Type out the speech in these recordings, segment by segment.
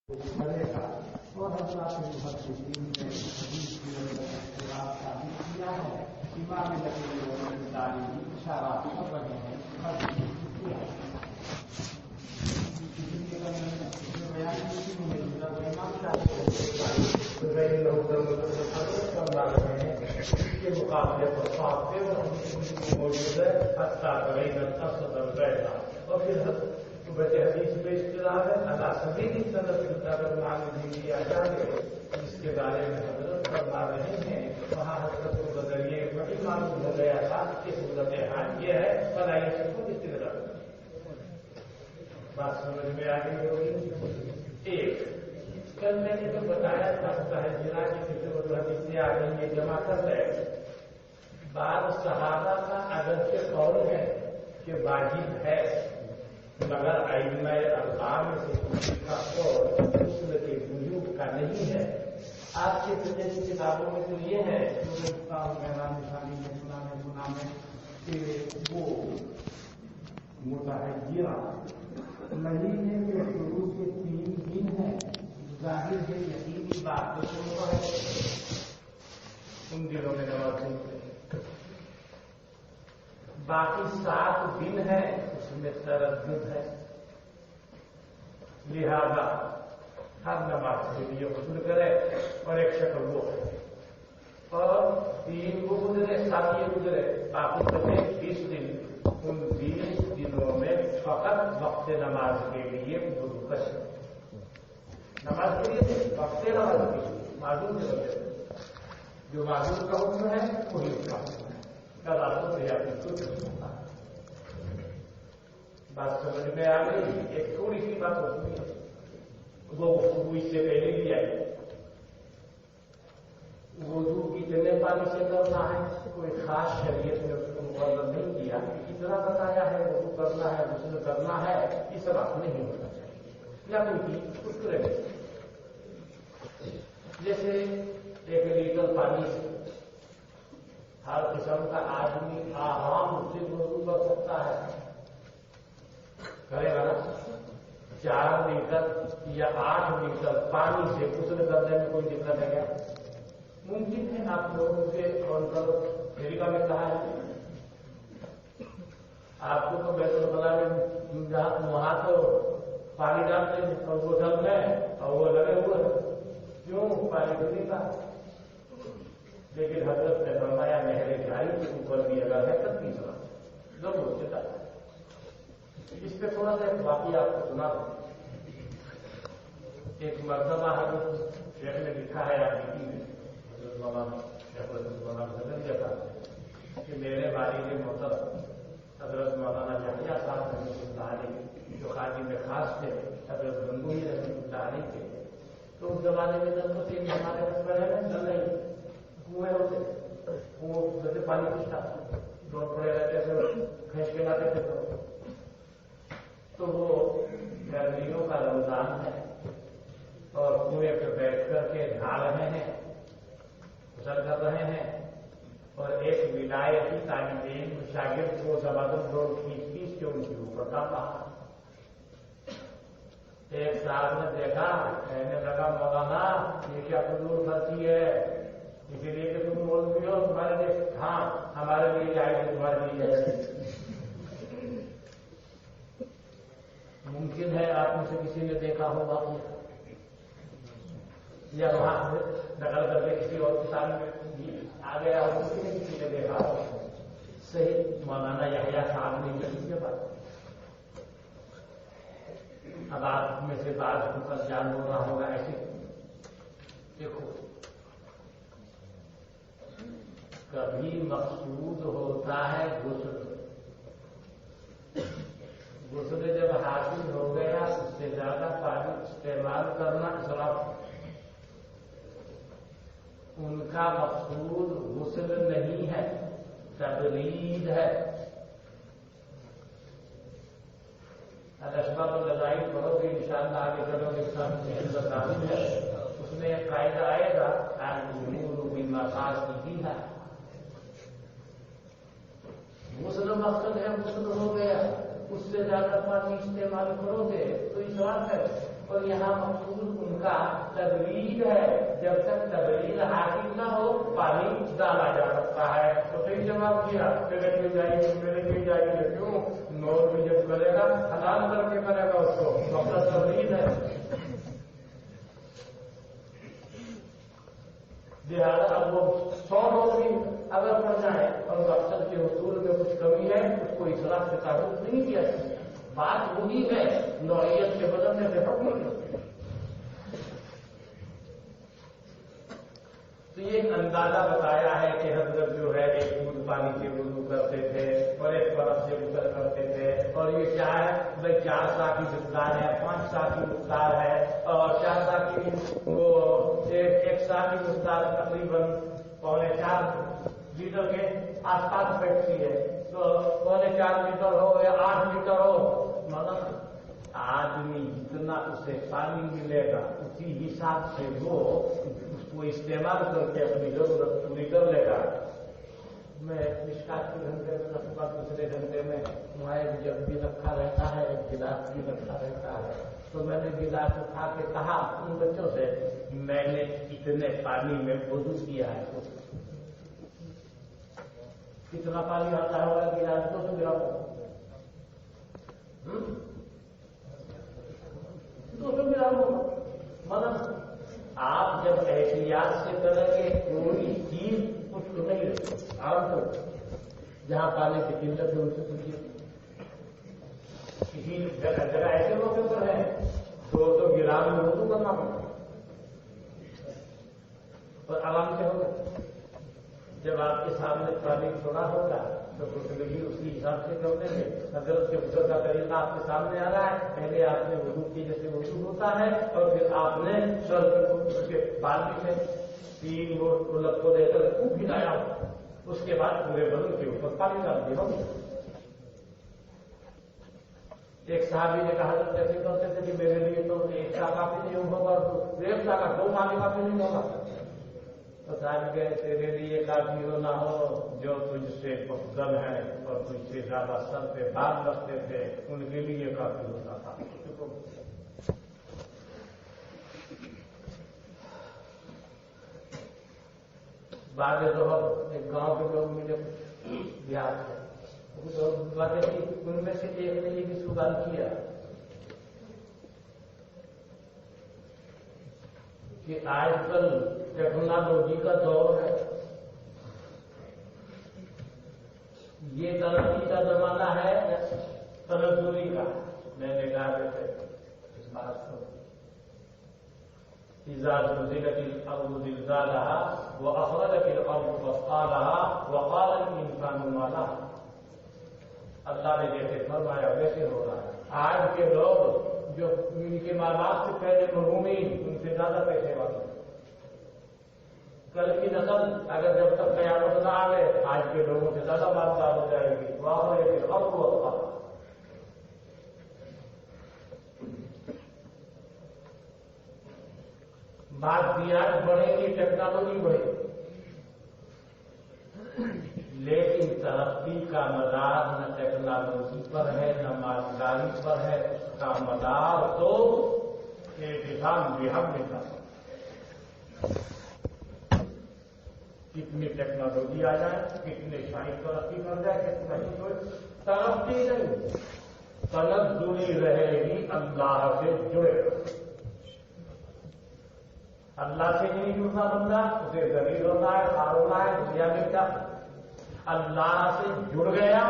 اور حضرات محدثین نے حدیث کی اختلاف ثابت کیا ہے، امام نقوی تعلیم اشارات کر رہے ہیں، اس کے مقابلے پر موجود ہے اور پھر حدیث میں اصطلاح ہے اللہ سبیل صنعت دی آزادی جس کے بارے میں حضرت فرما رہے ہیں، وہاں حضرت کو بدلیے وہی معلوم ہو گیا تھا کہ صورت حال یہ ہے، بنائیے سب کو کس طرح بات سمجھ میں آ گئی ہوگی۔ ایک کل میں نے جو بتایا تھا متحجرہ کی حدیثیں آ گئی یہ جمع کر رہے، بعض صحابہ کا اگرچہ قول ہے کہ واجب ہے، مگر ائمہ اربعہ میں سے کسی کا قول غسل کے وجوب کا نہیں ہے۔ آپ کے فقہ کی کتابوں میں تو یہ ہے کہ وہ متحجرہ مہینے کے شروع کے 3 دن ہیں، ظاہر ہے یقینی بات تو شروع ہے ان دنوں میں نماز نہیں، باقی 7 دن ہے اس میں تردد ہے، لہذا ہر نماز کے لیے غسل کرے اور ایک شکل وہ ہے، اور 3 کو گزرے 7 یہ گزرے باقی بچے 20 دن، ان 20 دنوں میں فقط وقت نماز کے لیے وضو کر نماز کے لیے وقت نماز کے لیے معذور کے وجہ جو معذور کا حکم ہے وہی اس کا حکم ہے، راتوں سے آپ کو بات سمجھ میں آ گئی۔ ایک تھوڑی سی بات ہوتی ہے وہ گفتگو اس سے پہلے بھی آئی، وضو کتنے پانی سے کرنا ہے، کوئی خاص شریعت نے اس کو مقرر نہیں کیا، اتنا بتایا ہے وضو کرنا ہے غسل کرنا ہے، اس وقت نہیں ہونا چاہیے یا کوئی چیز کچھ کرے، جیسے 1 لیٹر پانی سے ہر قسم کا آدمی آرام سے وضو کر سکتا ہے، کرے گا نا؟ 4 لیٹر یا 8 لیٹر پانی سے غسل کرنے میں کوئی دقت ہے کیا؟ ممکن ہے آپ لوگوں سے کون کرو امریکہ میں کہا ہے آپ کو تو بیت الخلا میں وہاں تو پانی ڈالتے ہیں اور وہ ڈل گئے اور وہ لگے ہوئے کیوں پانی ڈلنے کا، لیکن حضرت نے فرمایا نہر جاری کے اوپر بھی اگر ہے تب بھی ضرور سے ڈالا۔ اس پہ تھوڑا سا ایک واقعہ آپ کو سنا دوں۔ ایک مرتبہ حضرت شیخ نے لکھا ہے آپ کی حضرت مولانا شیخ کا کہ میرے والد محترم حضرت مولانا یحییٰ صاحب رحمۃ اللہ علیہ جو خادم میں خاص تھے، حضرت گنگوئی رحمۃ اللہ علیہ کے، تو اس زمانے میں جب ہمارے رسم چل رہی کنویں ہوتے کنو جیسے پانی پوچھتا روڈ پڑے رہتے تھے کھینچ کے لاتے تھے، تو وہ گرمیوں کا رمضان ہے اور کنویں پہ بیٹھ کر کے نہا رہے ہیں، غسل کر رہے ہیں، اور ایک ولایتی طالب علم شاگرد کو زبردست ڈور کھینچ کے ان کے اوپر ڈالا۔ ایک صاحب نے دیکھا، کہنے لگا مولانا یہ کیا فضول خرچی ہے، اسی لیے کہ تم بولتی ہو تمہارے لیے، ہاں ہمارے لیے آئے تمہارے لیے ہے۔ ممکن ہے آپ میں سے کسی نے دیکھا ہوگا یا وہاں نقل کر کے کسی اور کسان میں آ گیا ہو، کسی نے دیکھا ہو، صحیح مولانا یحییٰ صاحب نے کسی کے بات۔ اب آپ میں سے بعض پر جان ہو رہا ہوگا ایسے دیکھو، کبھی مقصود ہوتا ہے غسل، غسل جب حاصل ہو گیا اس سے زیادہ پانی استعمال کرنا اسراف، ان کا مقصود غسل نہیں ہے، تبرید ہے۔ الاسباب الغذائی پڑھو گے انشاءاللہ، آگے چلو گے سامنے ہے، اس میں ایک قاعدہ آئے گا الامور بمقاصدها، غسل مقصد ہے، غسل ہو گیا، اس سے زیادہ پانی استعمال کرو گے تو اسراف ہے، اور یہاں مقصود ان کا تبلیغ ہے. جب تک تبلیغ حاصل نہ ہو پانی ڈالا جا سکتا ہے. تو پھر جواب دیا میرے مل جائیے میرے مل جائیے. کیوں؟ نوٹ بھی جب کرے گا حلال کر کے کرے گا اس کو مقصد تبلیغ ہے. لہٰذا اب وہ 100 نوٹ بھی اگر کرنا ہے اور مقصد کے حصول میں کچھ کمی ہے اس کو اصلاح سے تعلق نہیں کیا جاتا. بات وہی ہے نوعیت کے بدلنے سے حکم نہیں. تو یہ ایک اندازہ بتایا ہے کہ حضرت جو ہے ایک بوند پانی سے وضو کرتے تھے اور ایک برف سے غسل کرتے تھے. اور یہ کیا ہے بھائی 4 سا کی مقدار ہے 5 سا کی مقدار ہے اور 4 سا کی وہ 1 سا کی مقدار تقریباً 4.25 لیٹر کے آس پاس بیٹھتی ہے. تو 4.25 لیٹر ہو یا 8 لیٹر ہو مطلب آدمی جتنا اسے پانی ملے گا اسی حساب سے وہ اس کو استعمال کر کے اپنی ضرورت پوری کر لے گا. میں مشکات کے گھنٹے میں رکھوں دوسرے گھنٹے میں وہاں ایک جگ بھی رکھا رہتا ہے ایک گلاس بھی رکھا رہتا ہے. تو میں نے گلاس اٹھا کے کہا ان بچوں سے میں نے اتنے پانی میں وضو کیا ہے. کتنا پانی آتا ہوگا گلاس 200 گرام 200 گرام ہوگا. مطلب آپ جب احتیاط سے کریں گے کوئی چیز کچھ تو نہیں رہتی. آپ کو جہاں پانی کی قلت ہے ان سے پوچھیے. کسی جگہ ایسے موقع پر ہے 200 گرام میں وضو کرنا پڑتا اور آرام سے ہوگا. جب آپ کے سامنے پانی چھوڑا ہوگا تو بھی اسی حساب سے کرتے ہیں. اگر اس کے غسل کا طریقہ آپ کے سامنے آ رہا ہے پہلے آپ نے وضو کی جیسے وضو ہوتا ہے اور پھر آپ نے اس کے بالٹی سے 3 لب کو دے کر خوب بھگایا. اس کے بعد پورے بدن کے اوپر پانی ڈال دیا. ایک صحابی نے کہا کیسے کرتے تھے کہ میرے لیے تو 1 سا کافی نہیں ہوگا اور 1 سا کا 2 پانی کافی نہیں ہوگا. تو صاحب کہ تیرے لیے کافی ہو نہ ہو جو تجھ سے افضل ہے اور تجھ سے زیادہ سر پہ بات رکھتے تھے ان کے لیے کافی ہوتا تھا. بعد تو ایک گاؤں کے لوگ مجھے بہار سے باتیں تھی. ان میں سے ایک نے یہ بھی سوال کیا کہ آج کل ٹیکنالوجی کا دور ہے, یہ ترقی کا زمانہ ہے تنزلی کا. میں نے کہا کہ اس بات کو اذا زلزلت الارض زلزالها واخرجت الارض اثقالها وقال الانسان ما لها. اللہ نے جیسے فرمایا ویسے ہو رہا ہے. آج کے لوگ جو ان کے ماں باپ سے پہلے مرحومین ان سے زیادہ پیسے والے. کل کی نسل اگر جب تک قیامت نہ آئے آج کے لوگوں سے زیادہ مالدار ہو جائے گی. واقعی اب وہ مادیات بڑھے گی ٹیکنالوجی بڑھے گی لیکن ترقی کا مدار نہ ٹیکنالوجی پر ہے نہ مالداری پر ہے. اس کا مدار تو احترام بہم میں تھا. کتنی ٹیکنالوجی آ جائے کتنے سائنس ترقی کر جائے کتنا ہی ترقی نہیں تنزلی رہے گی. اللہ سے جڑے اللہ سے نہیں جڑنا بندہ اسے ذلیل ہونا ہے خار ہونا ہے دنیا میں کیا. اللہ سے جڑ گیا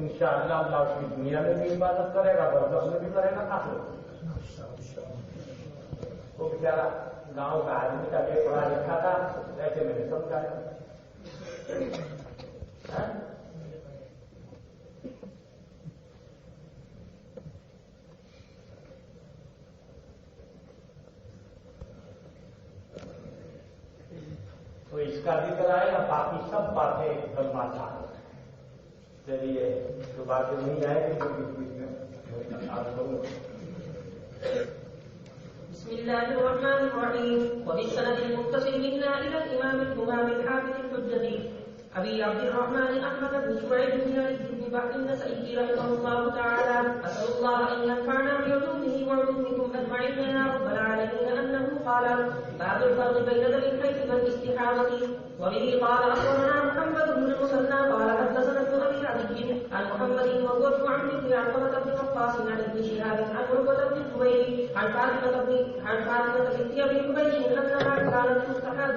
انشاءاللہ اللہ اس کی دنیا میں بھی عبادت کرے گا برزخ میں بھی کرے گا. آخر وہ بیچارہ گاؤں کا آدمی کا بھی پڑھا لکھا تھا ایسے میں نے سمجھایا. تو اس کا ذکر آئے گا باقی سب باتیں کرنا چاہتے ہیں. چلیے جو باتیں نہیں آئے گی تو بیچ میں آپ کروں. بسم الله الرحمن الرحيم. وبالسند المتصل منا الى الامام الحافظ الحجة ابي عبد الرحمن احمد بن شعيب بن بن بحر النسائي رحمه الله تعالى. أسأل الله أن ينفعنا بعلومه وعلومكم أجمعين يا رب العالمين أنه قال: باب الفرق بين ذوي الحيض والاستحاضة. وبه قال أخبرنا محمد بن المثنى قال حدثنا ابن أبي عدي عن محمد وهو ابن عمرو بن علقمة بن وقاص عن ابن شهاب عن عروة بن الزبير عن فاطمة بنت أبي حبيش أنها كانت تستحاض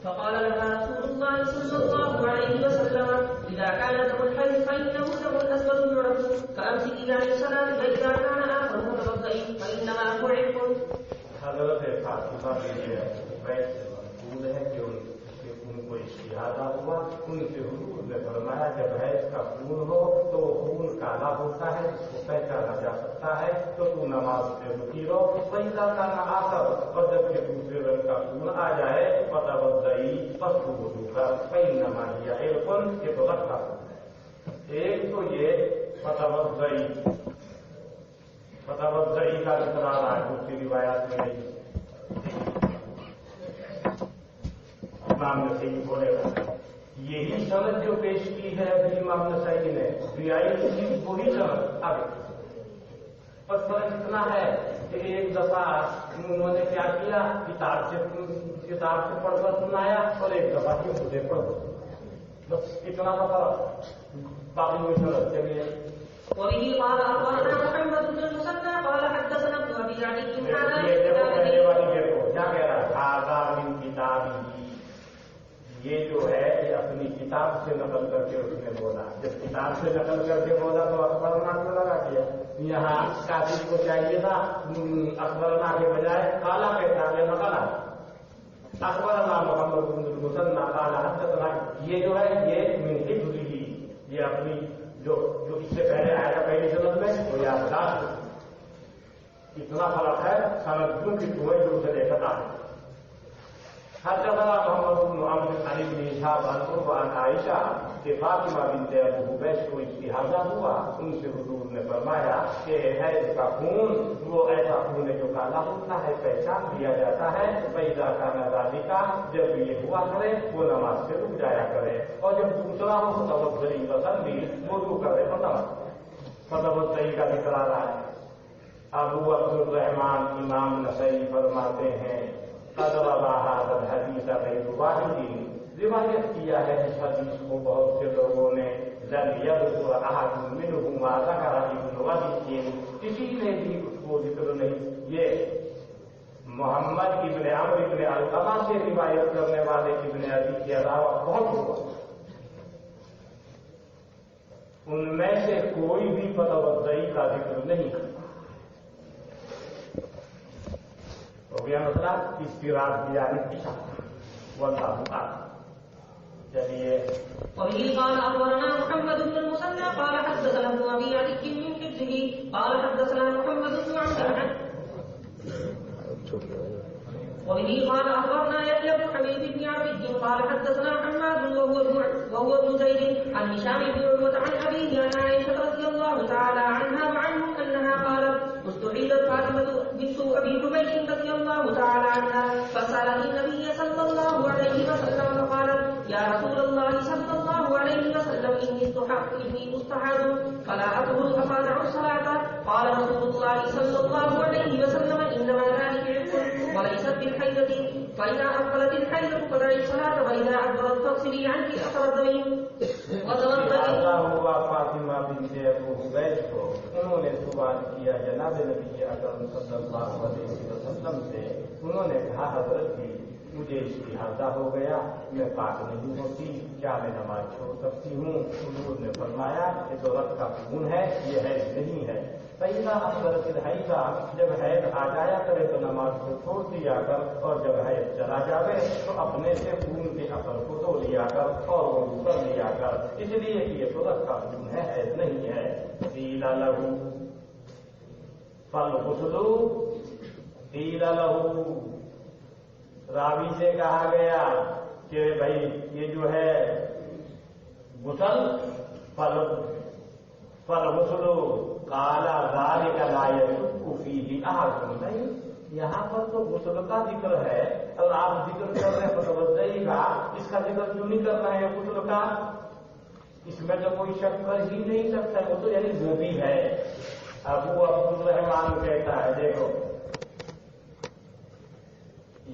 فقال لها رسول الله صلى الله عليه وسلم: إذا كان دم الحيض فإنه دم أسود يعرف فأمسكي عن الصلاة فإذا كان آخره فتوضئي فإنما هو عرق. حضرت فاطمہ کے بیت سے منقول ہے کہ ان کو اشتہادہ ہوا. ان سے حضور نے فرمایا جب حیض کا خون ہو تو خون کالا ہوتا ہے, اس کو پہچانا جا سکتا ہے, تو تو نماز سے رکی رہو. پیدا کا نہ آخر اور جب کہ دوسرے رنگ کا خون آ جائے فتوضئی بس کو وضو کر فإنما ہی عرق, یہ تو غلط ہے. ایک تو یہ فتوضئی کا اقرار ہے, دوسری روایات میں نہیں. امام نسائی بولے گا یہی سند جو پیش کی ہے امام نسائی نے رعایت وہی سند. اب بس فرق اتنا ہے کہ ایک دفعہ انہوں نے کیا کیا, کتاب سے پڑھ کر سنایا اور ایک دفعہ کی مجھے پڑھ کر. بس اتنا کا فرق, باقی کوئی سند. چلیے. وبه قال أخبرنا محمد بن المثنى قال حدثنا ابن أبي عدي کیا کہہ رہا ہے کتاب. یہ جو ہے یہ اپنی کتاب سے نقل کر کے اس نے بولا. جب کتاب سے نقل کر کے بولا تو اخبرنا کو لگا دیا. یہاں کاتب کو چاہیے تھا اخبرنا کے بجائے کالا کہتا ہے نقل. اخبرنا محمد بن المثنى قال حدثنا, یہ جو ہے یہ من حفظه, یہ اپنی جو اس سے پہلے آیا پہلی سند میں وہ یادداشت. اتنا فرق ہے سندوں کی تمہیں جو اسے دیکھتا ہے. حدثنا محمد بن عمرو عن ابن شهاب عن عروة عن عائشة کہ فاطمہ بنت ابو حبیش کو استحاضہ ہوا. ان سے حضور نے فرمایا کہ حیض کا خون وہ ایسا خون ہے جو کالا ہوتا ہے, پہچان دیا جاتا ہے. فإذا كان ذلك, جب یہ ہوا کرے وہ نماز سے رک جایا کرے, اور جب دوسرا ہو فتوضئی فصلی, وضو کرے فتوضئی کا ذکر آ رہا ہے. ابو عبد الرحمن امام نسائی فرماتے ہیں قد روى هذا الحديث غير واحد, روایت کیا ہے اس حدیث کو بہت سے لوگوں نے. لم يذكر احد منهم ما ذكر ابن ابي, کسی نے بھی اس کو ذکر نہیں. یہ محمد ابن عمرو ابن علقمہ سے روایت کرنے والے ابن ابی کے علاوہ بہت ہوا. ان میں سے کوئی بھی فتوضئی کا ذکر نہیں کرتا. ہو گیا مسئلہ استراحت کی جانب کی شرط. واللہ اعلم. چلیے. وبه قال أخبرنا محمد بن المثنى قال حدثنا ابن أبي عدي من حفظه قال حدثنا محمد بن عمرو وبه قال أخبرنا يحيى بن حبيب بن عبد قال حدثنا حماد وهو ابن زيد عن هشام بن عروة عن أبيه عن عائشة رضي الله تعالى عنها وعنهم أنها قالت استحيلت فاطمة بنت أبي حبيش رضي الله تعالى عنها فسألت النبي صلى الله عليه وسلم فقالت يا رسول الله صلى الله عليه وسلم إني مستحاض فلا أطهر أفادع الصلاة. قال رسول الله صلى الله عليه وسلم إنما ذلك عرق وليست بالحيضة, فإذا أقبلت الحيضة فدعي الصلاة وإذا أدبرت فاغسلي عنك أثر الدم وتوضئي. ہوا فاطمہ بنت ابو حبیش کو انہوں نے سوال کیا جناب نبی اکرم صلی اللہ علیہ وسلم سے. انہوں نے کہا حضرت جی مجھے استحاضہ ہو گیا, میں پاک نہیں ہوتی, کیا میں نماز چھوڑ سکتی ہوں؟ حضور نے فرمایا کہ تو رت کا خون ہے, یہ حیض نہیں ہے. فإذا أقبلت الحيض, جب حیض آ جایا کرے تو نماز کو چھوڑ دیا کر, اور جب حیض چلا جاوے تو اپنے سے خون کے اثر کو دھو لیا کر اور وضو کر لیا کر, اس لیے کہ یہ تو رت کا خون ہے, حیض نہیں ہے. قیل له فالغسل, قیل له, راوی سے کہا گیا کہ بھائی یہ جو ہے غسل فالغسل کالا ذالک لا یشک فیہ احد. نہیں, یہاں پر تو غسل کا ذکر ہے اور آپ ذکر کر رہے ہیں فتوضئی کا, اس کا ذکر کیوں نہیں کر رہے ہیں غسل کا؟ اس میں تو کوئی شک کر ہی نہیں سکتا، وہ تو یعنی جو بھی ہے۔ ابو عبدالرحمان کہتا ہے دیکھو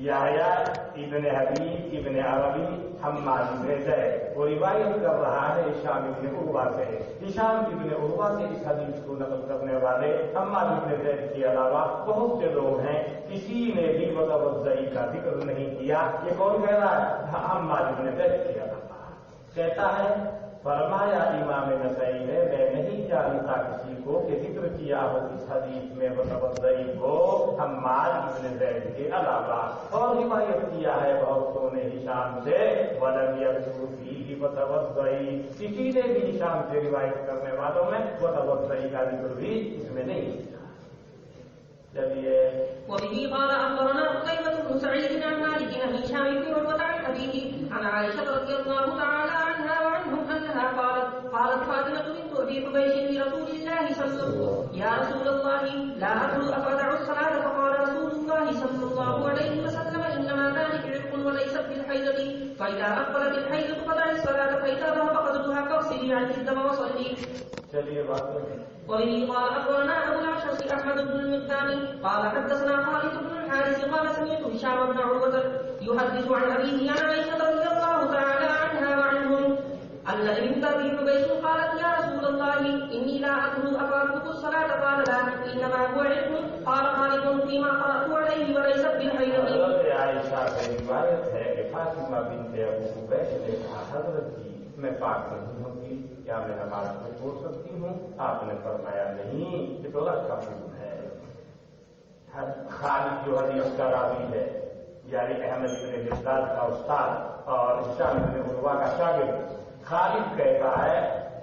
یحییٰ ابن حبیب ابن عربی حماد بن زید وہ روایت کر رہا ہے ہشام ابن عروہ سے۔ ہشام ابن عروہ سے اس حدیث کو نقل کرنے والے حماد بن زید کے علاوہ بہت سے لوگ ہیں، کسی نے بھی متوضئی کا ذکر نہیں کیا۔ یہ کون کہہ رہا ہے؟ حماد بن زید کے علاوہ کہتا ہے، فرمایا امام نسائی نے میں نہیں جانتا کسی کو کہ ذکر کیا ہو اس حدیث میں متوضئی کو حماد بن زید کے علاوہ، اور روایت کیا ہے بہتوں نے ہشام سے ولم یذکر فیہ متوضئی، کسی نے بھی ہشام سے روایت کرنے والوں میں متوضئی کا ذکر بھی اس میں نہیں کیا۔ چلیے وبه قال أخبرنا قتيبة بن سعيد عن مالك عن هشام بن عروة عن أبيه عن عائشة رضي الله تعالى عنها وعنهم أنها قالت فاطمة بنت أبي حبيش لرسول الله صلى الله عليه وسلم يا رسول الله لا أدعو أفدع الصلاة، فقال رسول الله صلى الله عليه وسلم إنما ذلك عرق وليست بالحيضة، فإذا أقبلت الحيضة فدع الصلاة، فإذا ذهب قدرها فاغسلي عنك الدم وصلي۔ چلیے بات وبه قال أخبرنا أبو الأشعث أحمد بن المقدام قال حدثنا خالد بن الحارث قال سمعت هشام بن عروة يحدث عن أبيه عن عائشة رضي الله تعالى عنها وعنهم أن بنت أبي حبيش قالت يا رسول الله إني لا أدعو أفاترك الصلاة، قال لا إنما هو علم، قال خالد فيما قرأت عليه وليست بالحيض۔ حضرت عائشہ سے روایت ہے کہ فاطمہ بنت ابو حبیش نے کہا حضرت جی میں پاک نہیں ہوتی، کیا میں نماز میں چھوڑ سکتی ہوں؟ آپ نے فرمایا نہیں، یہ تو اللہ کا حکم ہے۔ خالد جو حدیث کا راوی ہے یعنی احمد بن حساد کا استاد اور ہشام بن عروہ کا شاگرد، خالد کہتا ہے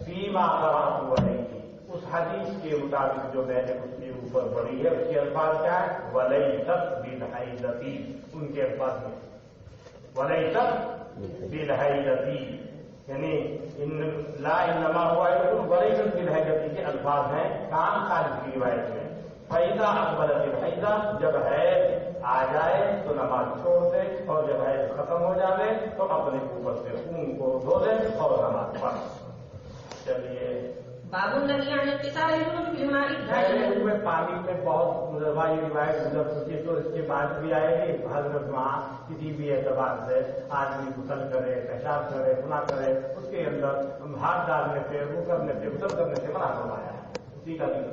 فیما قرأت علیہ، اس حدیث کے مطابق جو میں نے اس کے اوپر پڑھی ہے اس کے الفاظ کیا ہے؟ ولیست بالحیضۃ، ان کے الفاظ میں ولیست بالحیضۃ، یعنی لا انما ہوا ولیست بالحیضۃ کے الفاظ ہیں کام خالد کی روایت میں۔ فیضا اقبلت الحیضہ، جب حیض آ جائے تو نماز چھوڑ دے، اور جب حیض ختم ہو جائے تو اپنے اوپر سے خون کو دھو دے اور نماز پڑھ۔ چلیے باب النهي عن اغتسال الجنوب في الماء الدائم۔ میں پانی میں بہت مزروائی روایت گزر چکی تو اس کے بعد بھی آئے گی۔ حضرت وہاں کسی بھی اعتبار سے آدمی غسل کرے، پیشاب کرے، گناہ کرے، اس کے اندر ہاتھ ڈالنے سے، رو کرنے سے، غسل کرنے سے منع فرمایا ہے، اسی کا بھی۔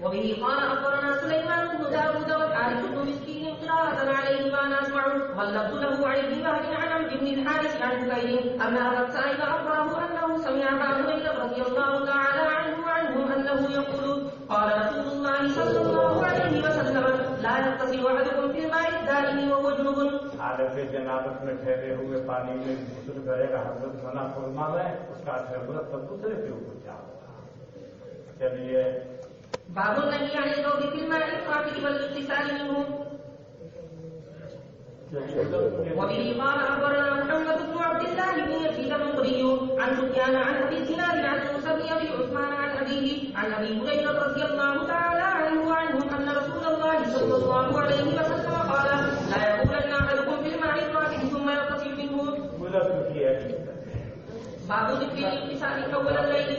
وبه قال أخبرنا سليمان بن داود والحارث بن مسكين قراءة عليه وأنا أسمع، واللفظ له عن ابن وهب عن عمرو بن الحارث عن بكير أن أبا السائب أخبره أنه سمع أبا هريرة رضي الله تعالى عنه وعنهم أنه يقول قال رسول الله صلى الله عليه وسلم لا يغتسل أحدكم في الماء الدائم وهو جنب۔ حالت جنابت میں ٹھہرے ہوئے پانی میں غسل کرے گا، حضرت منع فرما ہے، اس کا حضرت سب دوسرے کے اوپر کیا ہوگا۔ چلیے باب النهي عن الغوص في الماء القاطع والاغتسال منه۔ وبه قال أخبرنا محمد بن عبد الله بن يزيد المقري عن سفيان عن أبي الزناد عن موسى بن أبي عثمان عن أبيه عن أبي هريرة رضي الله تعالى عنه وعنهم أن رسول الله صلى الله عليه وسلم قال لا يقولن أحدكم في الماء القاطع ثم يغتسل منه۔ باب ذكر الاغتسال أول الليل۔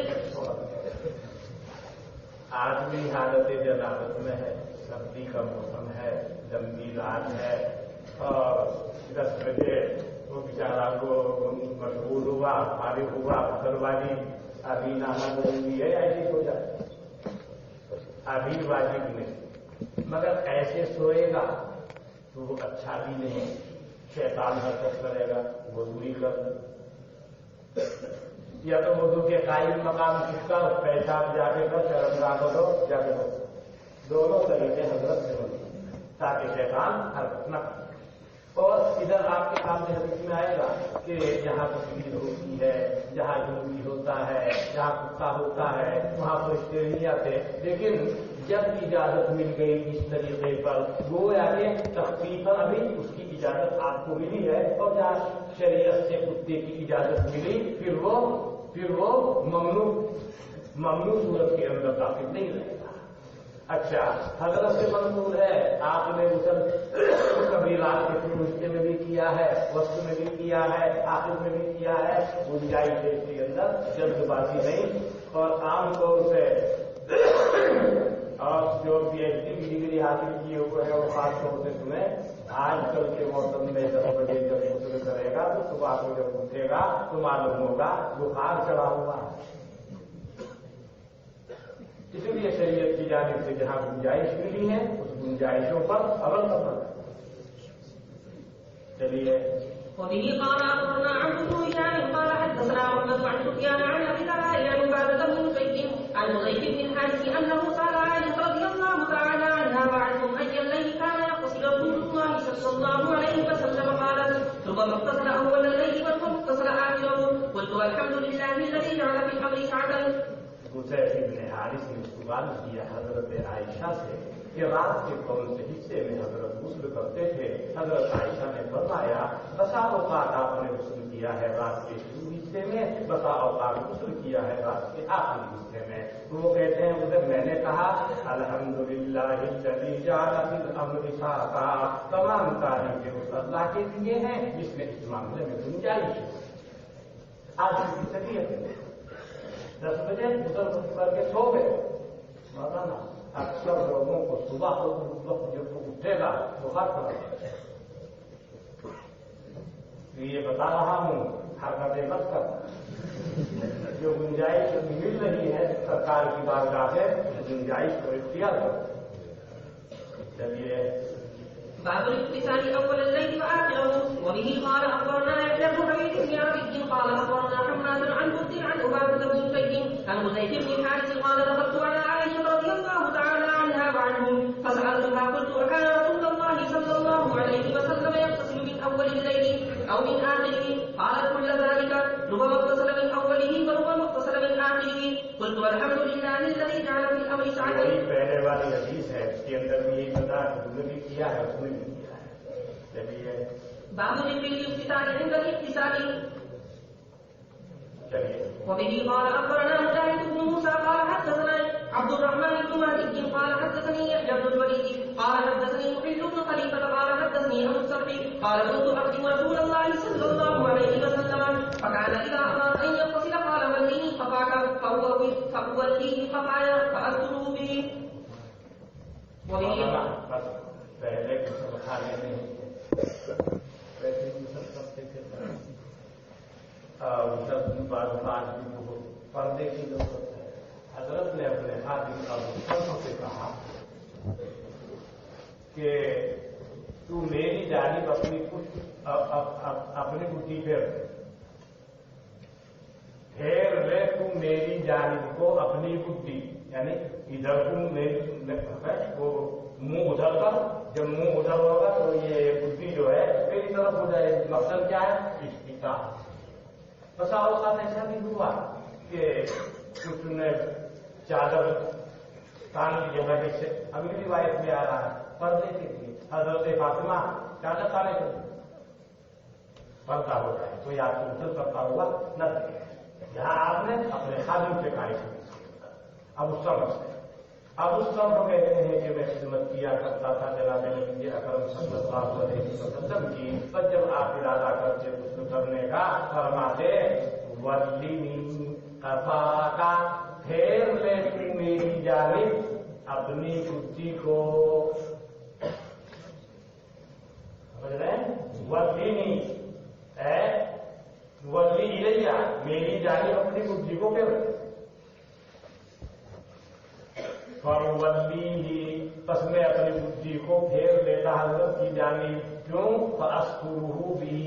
آدمی حالت جنابت میں ہے، سردی کا موسم ہے، لمبی رات ہے، اور 10 بجے وہ بیچارہ کو مشغول ہوا، فارغ ہوا، فصل بازی، ابھی نانا ضروری ہے، ایسی ہو جائے، ابھی واجب نہیں، مگر ایسے سوئے گا تو وہ اچھا بھی نہیں، شیطان حرکت کرے گا، وضوئی کر یا تو وضو کے قائم مقام کس کا پیشاب جا کے کر شرمگاہ کو دو جا کے دو، دونوں طریقے حضرت سے بنتے تاکہ شیطان حرکت نہ کرے۔ اور ادھر آپ کے سامنے حدیث میں آئے گا کہ جہاں تقریر ہوتی ہے، جہاں جنوبی ہوتا ہے، جہاں کتا ہوتا ہے، وہاں فرشتے نہیں آتے، لیکن جب اجازت مل گئی اس طریقے پر گویا کہ تخفیفاً ابھی اس کی اجازت آپ کو ملی ہے، اور جہاں شریعت سے کتے کی اجازت ملی پھر وہ ممنوع صورت کے اندر داخل نہیں رہے گا۔ اچھا، حضرت سے منظور ہے آپ نے کبھی رات کے شروع حصے میں بھی کیا ہے، وسط میں بھی کیا ہے، آخر میں بھی کیا ہے. گنجائش ہے اس کے اندر، جلد بازی نہیں. اور عام طور سے اور جو پی ایچ ڈی کی ڈگری حاصل کیے ہوئے ہے وہ خاص طور سے تمہیں آج کل کے موسم میں 10 بجے جب غسل کرے گا تو صبح کو جب اٹھے گا تو معلوم ہوگا بخار چڑھا ہوا. اس لیے شریعت کی جانب سے جہاں گنجائش ملی ہے اس گنجائشوں پر عمل کرنا. چلیے. وبه قال أخبرنا عبد بن هشام قال حدثنا محمد عن سفيان عن أبي العلاء عن عبادة بن زيد عن حذيفة بن الحارث أنه سأل عائشة رضي الله تعالى عنها وعنهم أي الليل كان يغتسل رسول الله صلى الله عليه وسلم. قالت ربما اغتسل أول الليل وربما اغتسل آخره. قلت والحمد لله الذي جعل في الأمر سعة. حذیفہ بن حارث نے سوال کیا حضرت عائشہ سے کہ رات کے کون سے حصے میں حضرت غسل کرتے تھے. حضرت عائشہ نے فرمایا بسا اوقات آپ نے غسل کیا ہے رات کے شروع حصے میں، بسا اوقات غسل کیا ہے رات کے آخری حصے میں. وہ کہتے ہیں ادھر میں نے کہا الحمدللہ الذی جعل فی الامر سعۃ، تمام تعریفیں اس اللہ کے لیے ہیں جس نے اس معاملے میں گنجائش ہے. آج کی طبیعت ہے 10 بجے غسل کر کے سو گئے. مولانا اکثر لوگوں کو صبح وقت جب اٹھے گا بخار پڑا. یہ بتا رہا ہوں حرکتیں مت کر. جو گنجائش مل رہی ہے سرکار کی بارگاہ سے گنجائش کو اختیار کرو. چلیے. باب الاغتسال اول الليل واخره. وبه قال اخبرنا يحيى بن حبيب بن عبد قال اخبرنا حماد عن بكر عن عباده بن زيد عن حذيفه بن الحارث قال دخلت على عائشه رضي الله تعالى عنها وعنهم فسالتها قلت وكان رسول الله صلى الله عليه وسلم يغتسل من اول الليل او من اخره؟ قالت كل ذلك، ربما اغتسل من اوله وربما اغتسل من اخره. قلت والحمد لله الذي جعل في الامر سعة. پہلے والی حدیث ہے اس کے اندر بھی یہی بتا کہ تم نے بھی کیا ہے اس نے بھی کیا ہے. چلیے. باب ذكر الاغتسال عند الاغتسال. چلیے. وبه قال اخبرنا مجاهد بن موسى قال حدثنا عبد الرحمن بن مهدي قال حدثني يحيى بن الوليد قال حدثني محل بن خليفه قال حدثني ابو السرح قال كنت اخدم رسول الله صلى الله عليه وسلم فكان اذا اراد ان يغتسل قال وليه فقاك فاوليه فقايا فاذكره به. وبه پہلے سب کھانے نہیں ویسے بھی سب کرتے تھے. پردے کی ضرورت ہے. حضرت نے اپنے خادم ابو سرح سے کہا کہ تو میری جانب اپنی کٹی پھیر لے. تو میری جانب کو اپنی کٹی یعنی ادھر تم وہ منہ ادھر کر. جب منہ ادھر ہوگا تو یہ بڈی جو ہے میری طرف ہو جائے. مقصد کیا ہے اشتکا. بسا اوقات ایسا بھی ہوا کہ کچھ نے چادر کان کی جگہ جیسے اگلی روایت میں آ رہا ہے پردے کے لیے حضرت فاطمہ چادر کانے کے لیے پردہ ہو جائے تو یا تو ادھر کرتا ہوا نہ دکھے. جہاں آپ نے اپنے خادم سے کہا اب اس سمجھ سے اب اس سب کہتے ہیں کہ میں خدمت کیا کرتا تھا جناب نبی اکرم صلی اللہ علیہ وسلم کی. پر جب آپ ارادہ کرتے غسل کرنے کا فرماتے ولینی قفاکا، پھیر لے تو میری جانب اپنی کتی کو. سمجھ رہے ہیں؟ ولینی ولی الیہ، میری جانب اپنی کتی کو پھیر. پس میں اپنی بدھی کو پھیر لیتا حضرت کی جانب. کیوں؟ فاذکرہ بھی،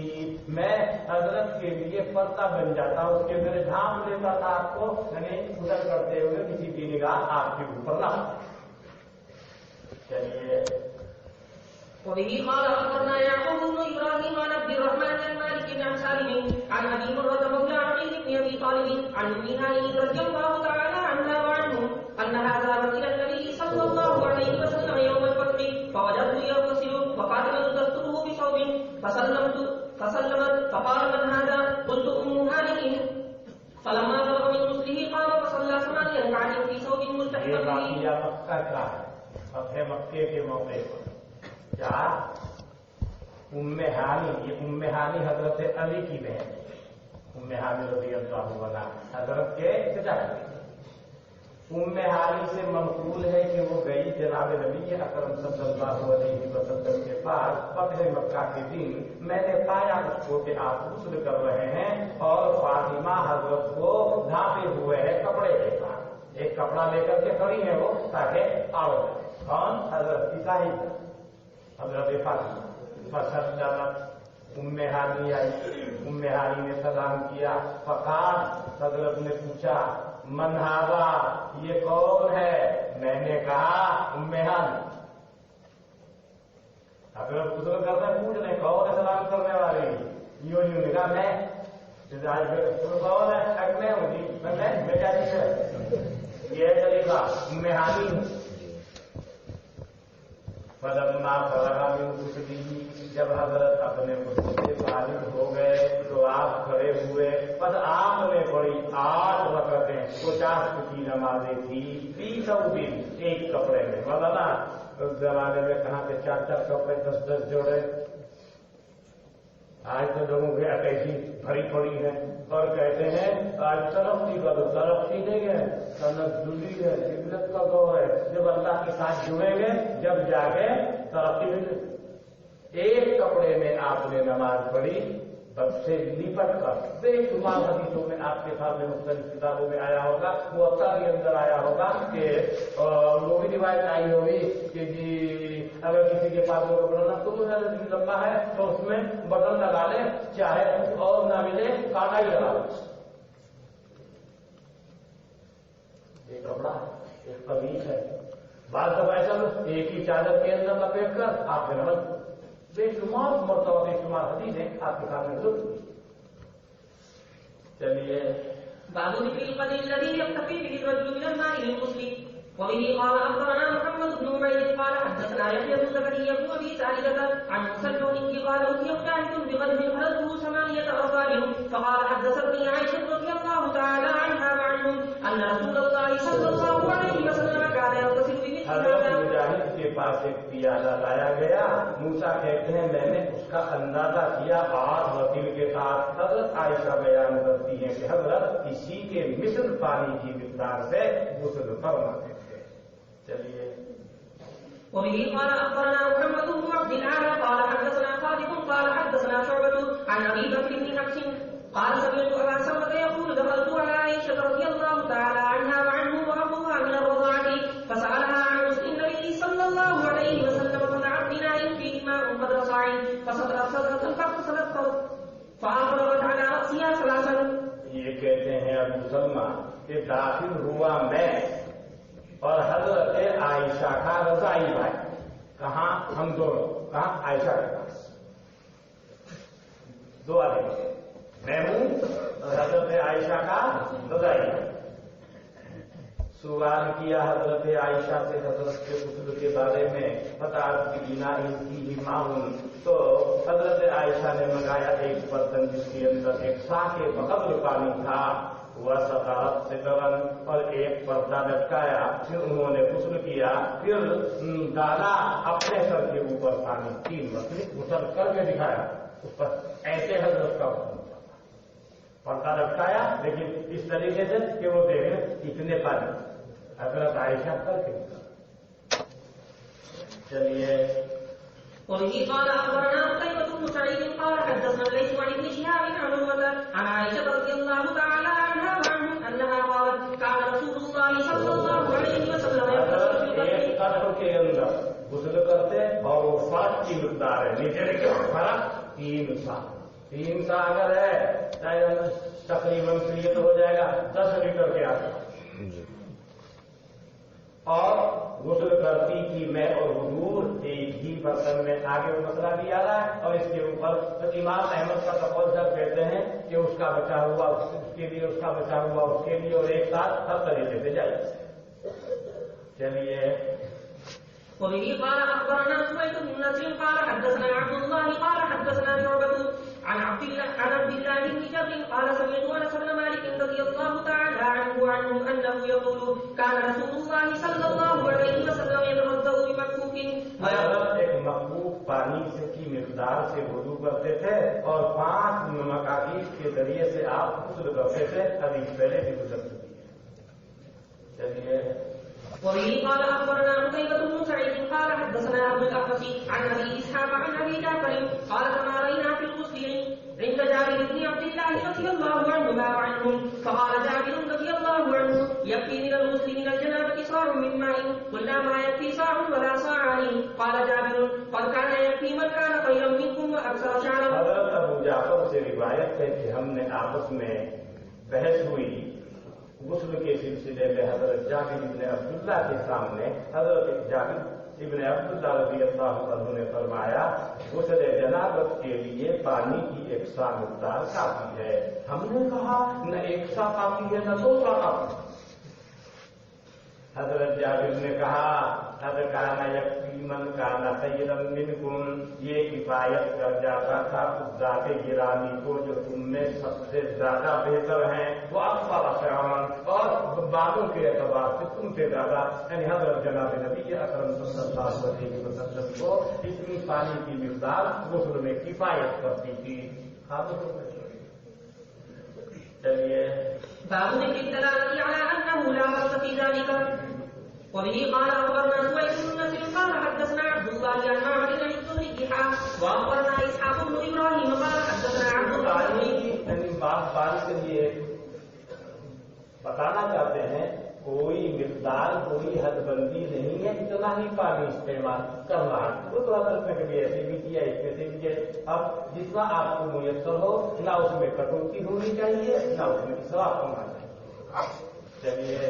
میں حضرت کے لیے پردہ بن جاتا ہوں. اس کے میرے ڈھانپ لیتا تھا آپ کو، یعنی ادھر کرتے ہوئے کسی کی نگاہ آپ کے اوپر نہ. چلیے. وبه قال اخبرنا يعقوب بن ابراهيم عن عبد الرحمن بن مالك عن سالم عن ابي هريره مولى عقيل بن ابي طالب عن ام هانئ رضي الله تعالى عنها وعنهم انها ذهبت الى النبي صلى الله عليه وسلم يوم الفتح فوجدته يغتسل وفاطمه تستره بثوب فسلمت فقال من هذا؟ قلت ام هانئ. فلما فرغ من غسله قام فصلى 8 ركعات في ثوب ملتحف به. فتح مکے کے موقع پر کیا ام ہانی، یہ ام ہانی حضرت علی کی بہن، ام ہانی رضی اللہ عنہا حضرت کے چچا کی۔ ام ہانی سے منقول ہے کہ وہ گئی جناب نبی اکرم صلی اللہ علیہ وسلم کے پاس فتح مکہ کے دن، میں نے پایا اس کو کہ آپ غسل کر رہے ہیں اور فاطمہ حضرت کو ڈھانپے ہوئے ہیں کپڑے کے ساتھ، ایک کپڑا لے کر کے کھڑی ہے وہ تاکہ آڑ کون؟ حضرت کی صاحب حضرت فاطمہ۔ فسلمت، ام ہانی آئی، ام ہانی نے سلام کیا، فقال، حضرت نے پوچھا من ھذا، یہ کون ہے؟ میں نے کہا ام ہانی۔ حضرت غسل کرتے پوچھ رہے کون ہے سلام کرنے والی؟ یوں کہا میں۔ کون ہے؟ میں ہوں جی، میں کیا چیز ہے؟ یہ طریقہ ام ہانی۔ فلما فرغ من غسلہ، جب حضرت اپنے غسل سے فارغ ہو گئے تو آپ کھڑے ہوئے، بس آپ نے پڑھی 8 رکعتیں، 50 کی نمازیں تھی، 30 دن ایک کپڑے میں، مولانا اس زمانے میں کہاں سے 4 کپڑے 10 جوڑے؟ آج تو لوگوں کی اٹیچی بھری پڑی ہے اور کہتے ہیں آج ترقی کا تو ترقی نہیں ہے، تنزلی ہے، عزت کا دور ہے، جب اللہ کے ساتھ جڑیں گے جب جا کے ترقی ملے۔ ایک کپڑے میں آپ نے نماز پڑھی، بس سے لپٹ کر، بے شمار حدیثوں میں آپ کے سامنے مختلف کتابوں میں آیا ہوگا، وہ افطار کے اندر آیا ہوگا کہ وہ بھی روایت آئی ہوگی کہ جی اگر کسی کے پاس وہ کپڑا تو لمبا ہے تو اس میں بٹن لگا لے، چاہے کچھ اور نہ ملے کاٹا ہی لگا لے۔ ایک کپڑا ہے، ایک قمیص ہے، بعض دفعہ ایسا ایک ہی چادر کے اندر لپیٹ کر آپ کے نماز بے شمار مرتبہ بے شمار حدیثیں آپ کے سامنے ضرور۔ چلیے باب ذكر القدر الذي يقتفي به الرجل من الماء للغسل. وبه قال اخبرنا محمد بن عبيد قال حدثنا يحيى بن زكريا بن ابي سعيدة عن مسلم قال اتي مجاهد بقدر فلته 8 أرطال، فقال حدثتني عائشة رضي الله تعالى عنها وعنهم ان رسول الله صلى الله عليه وسلم كان يغتسل بمثل حضرت هذا. مجاہد کے پاس ایک پیالہ لایا گیا، موسیٰ کہتے ہیں میں نے اس کا اندازہ کیا 8 رطل کے ساتھ۔ حضرت عائشہ بیان کرتی ہیں کہ حضرت اسی کے مثل پانی کی مقدار سے غسل فرماتے تھے۔ چلیے وبه قال اخبرنا محمد بن عبد الاعلى قال حدثنا خالد قال حدثنا شعبة عن ابي بكر بن حفص قال سمعت ابا سلمة يقول دخلت على عائشة رضي الله تعالى عنها وعنه وابوها من الرضاعة فسألها عن غسل النبي صلى الله عليه وسلم فدعت بناء فيه ماء قدر صاع فصدرت صدرة فاغتسلت فأفرغت على رأسها 3. یہ کہتے ہیں ابو سلمہ کہ داخل ہوا میں اور حضرت عائشہ کا رضاعی بھائی، کہاں؟ ہم دونوں، کہاں؟ عائشہ کے پاس 2 آدمی، میں ہوں اور حضرت عائشہ کا رضاعی بھائی۔ سوال کیا حضرت عائشہ سے حضرت کے غسل کے بارے میں، فتح کی معاون، تو حضرت عائشہ نے منگایا ایک برتن جس کے اندر ایک سا کے بقدر پانی تھا، وہ سطارت سے گرم، اور ایک پردہ لٹکایا، پھر انہوں نے غسل کیا، پھر ڈالا اپنے سر کے اوپر پانی، 3 مرتبہ غسل کر کے دکھایا اس پر، ایسے حضرت کا حکم تھا، پردہ لٹکایا لیکن اس طریقے سے کہ وہ دیکھیں اتنے پانی، حضرت عائشہ کر کے دکھا۔ چلیے وبه قال اخبرنا قتيبة بن سعيد قال حدثنا ليس عن ابن شهاب عن عروة عن عائشة رضي الله تعالى عنها وعنهم انها قالت كان رسول الله صلى الله عليه وسلم يغتسل في ایک قدر کے اندر غسل کرتے اور وہ فرق کی مقدار ہے، نیچے کے فرق 3 سا، 3 سا اگر ہے تقریباً یہ ہو جائے گا 10 لیٹر کے آس پاس، اور غسل کرتی کہ میں اور حضور ایک ہی برتن میں، آگے وہ مسئلہ بھی آ رہا ہے، اور اس کے اوپر امام احمد کا تقول کہتے ہیں کہ اس کا بچا ہوا اس کے لیے، اس کا بچا ہوا اس کے لیے، اور ایک ساتھ ہر طریقے سے جائے۔ چلیے وبه قال اخبرنا سويد بن نصر قال حدثنا عبد الله قال حدثنا شعبة عن عبد الله بن جبر قال سمعت انس بن مالك رضي الله تعالى عنه وعنهم انه يقول كان رسول الله صلى الله عليه وسلم يتوضا بمكفوف. حضرت ایک مکفوف پانی سے کی مقدار سے وضو کرتے تھے اور 5 مکاکیف کے ذریعے سے آپ غسل کرتے تھے. حدیث پہلے بھی گزر چکی ہے. چلیے. وبه قال اخبرنا قتيبة بن سعيد قال حدثنا ابو الاحوص عن ابي اسحاق عن ابي جعفر قال تمارينا في الغسل عند جابر بن عبد الله رضي الله عنهما وعنهم فقال جابر رضي الله عنه يكفي من الغسل من الجنابة صاع من ماء قلنا ما يكفي صاع ولا صاعان قال جابر قد كان يكفي من كان خيرا منكم واكثر شعرا. حضرت ابو جعفر سے روایت ہے کہ ہم نے آپس میں بحث ہوئی غسل کے سلسلے میں حضرت جابر ابن عبداللہ کے سامنے. حضرت جابر ابن عبداللہ رضی اللہ عنہ نے فرمایا غسل جنابت کے لیے پانی کی 1 سا مقدار کافی ہے. ہم نے کہا نہ 1 سا کافی ہے نہ 2 سا کافی. حضرت جابر نے کہا حضرت کانا یکفی من کانا خیرا منکم، یہ کفایت کر جاتا تھا اس ذات گرامی کو جو تم میں سب سے زیادہ بہتر ہیں، وہ اکثر شعرا، اور بالوں کے اعتبار سے تم سے زیادہ. یعنی حضرت جناب نبی اکرم صلی اللہ علیہ وسلم کو اتنی پانی کی مقدار غسل میں کفایت کرتی تھی. چلیے. باب ذكر الدلالة على أنه لا بأس في ذلك. وبه قال أخبرنا سويد بن نصر قال حدثنا عبد الله عن معمر عن الزهري وأخبرنا إسحاق بن إبراهيم قال حدثنا عبد الله. بات کے لیے بتانا چاہتے ہیں کوئی مقدار کوئی حد بندی نہیں ہے، اتنا ہی پانی استعمال کرنا ہے. وہ تو حضرت نے کبھی ایسے بھی کیا اس میں سے بھی کیا. اب جتنا آپ کو میسر ہو نہ اس میں کٹوتی ہونی چاہیے نہ اس میں اسراف ہونا چاہیے. چلیے.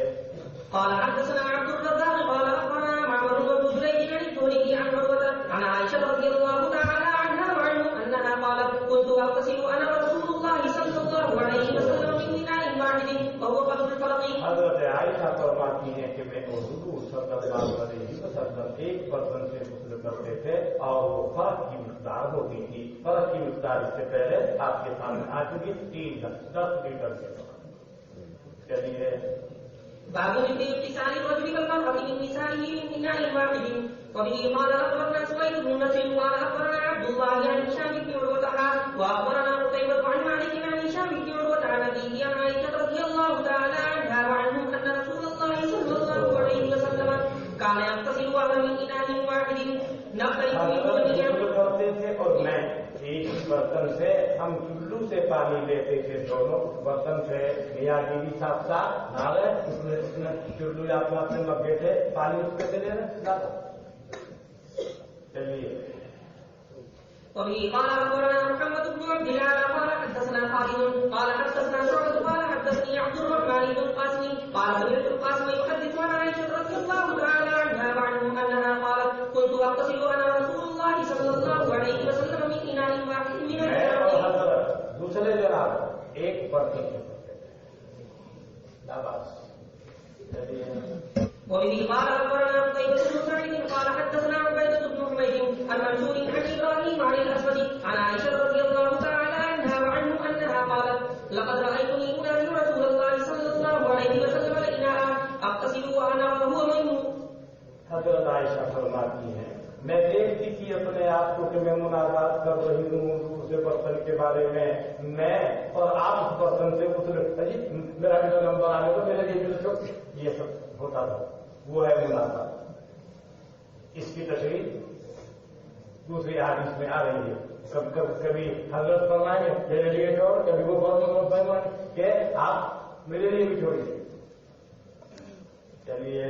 قال حدثنا عبد الرزاق قال أخبرنا معمر بن جريج عن الزهري عن عروة عن عائشة رضي الله تعالى عنها وعنه أنها قالت كنت أغتسل أنا ورسول الله صلى الله عليه وسلم من إناء واحد وهو قدر الفرق. حضرت عائشہ فرماتی ہیں کہ میں حضور صلی اللہ علیہ وسلم ایک برتن سے غسل کرتے تھے اور وہ فرق کی مقدار ہوتی تھی. فرق کی مقدار اس سے پہلے آپ کے سامنے آ چکی 10 لیٹر کے. چلیے. باب ذكر اغتسال الرجل والمرأة من نسائه من إناء واحد. وبه قال أخبرنا سويد بن نصر قال أخبرنا عبد الله عن هشام بن عروة وأخبرنا قتيبة عن مالك عن هشام بن عروة عن أبيه عن عائشة رضي الله تعالى عنها وعنهم أن رسول الله صلى الله عليه وسلم كان يغتسل وهو من إناء واحد نختلف فيه کرتے تھے اور میں ایک ہی برتن سے ہم چلو سے پانی لیتے تھے. دونوں برتن سے میاں بیوی ساتھ ساتھ نہ رہے اس میں چلو آپ اپنے مگے تھے پانی اس پہ دے رہے. چلیے. وبه قال أخبرنا محمد بن عبد الله قال حدثنا خالد قال حدثنا شعبة قال حدثني عبد الرحمن بن القاسم قال سمعت القاسم يحدث عن عائشة رضي الله تعالى عنها وعنه أنها قالت كنت أغتسل أنا ورسول الله صلى الله عليه وسلم من إناء واحد من الجنة. دوسرے جناب ایک برتن سے. وبه قال أخبرنا قتيبة بن سعيد قال حدثنا عبيدة بن حميد عن منصور عن إبراهيم عن الأسود عن عائشة رضي الله تعالى عنها وعنه أنها قالت لقد رأيتني أنازل رسول الله صلى الله عليه وسلم إناء أغتسل وأنا وهو ميمون. حضرت عائشہ فرماتی ہیں میں دیکھتی تھی اپنے آپ کو کہ میں مناظرات کر رہی ہوں دوسرے برتن کے بارے میں اور آپ اس برتن سے میرا بھی نمبر آنے تو میرے لیے یہ سب ہوتا تھا. وہ ہے مناظرات. اس کی تشریح دوسری حدیث میں آ رہی ہے. کبھی حضرت فرمائیں گے میرے لیے چھوڑ، کبھی وہ برتن فرمائیں کہ آپ میرے لیے بھی چھوڑیے. چلیے.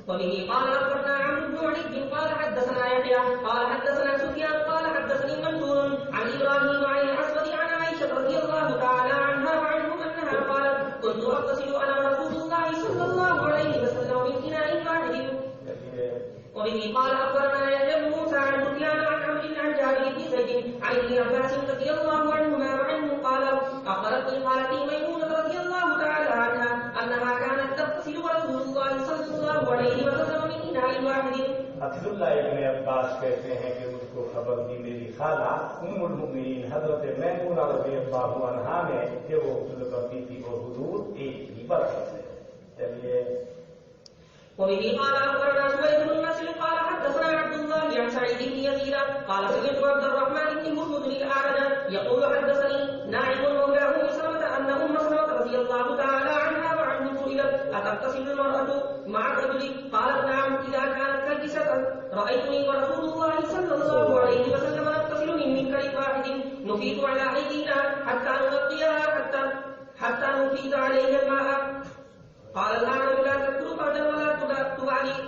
وبه قال أخبرنا عمرو بن علي قال حدثنا يحيى قال حدثنا سفيان قال حدثني منصور عن إبراهيم عن الأسود عن عائشة رضي الله تعالى عنها وعنهم أنها قالت كنت أغتسل أنا ورسول الله صلى الله عليه وسلم من إناء واحد. وبه قال أخبرنا يحيى بن موسى عن سفيان عن عمرو عن جابر بن زيد عن ابن عباس رضي الله عنهما وعنه قال أخبرتني خالتي ميمونة رضي الله تعالى عنها أنها كانت تغتسل ورسول الله صلى الله عليه وسلم من إناء واحد. عبداللہ ابن عباس کہتے ہیں کہ مجھ کو خبر دی میری خالہ ام المؤمنین حضرت میمونہ رضی اللہ عنہا نے کہ وہ غسل کرتی تھی اور حضور ایک ہی برتن سے. چلیے. وبه قال أخبرنا سويد بن نصر قال حدثنا عبد الله عن سعيد بن يزيد قال سمعت عبد الرحمن بن هرمز الأعرج يقول حدثني ناعم مولى أم سلمة أن أم سلمة رضي الله تعالى عنها وعنه سئلت أتغتسل المرأة مع الرجل؟ قالت نعم إذا كانت كالكسة. رأيتني ورسول الله صلى الله عليه وسلم نغتسل من منكر واحد نفيض على أيدينا حتى نغطيها حتى نفيض عليها الماء. قال الآن لا تذكر بعدا ولا تبالي.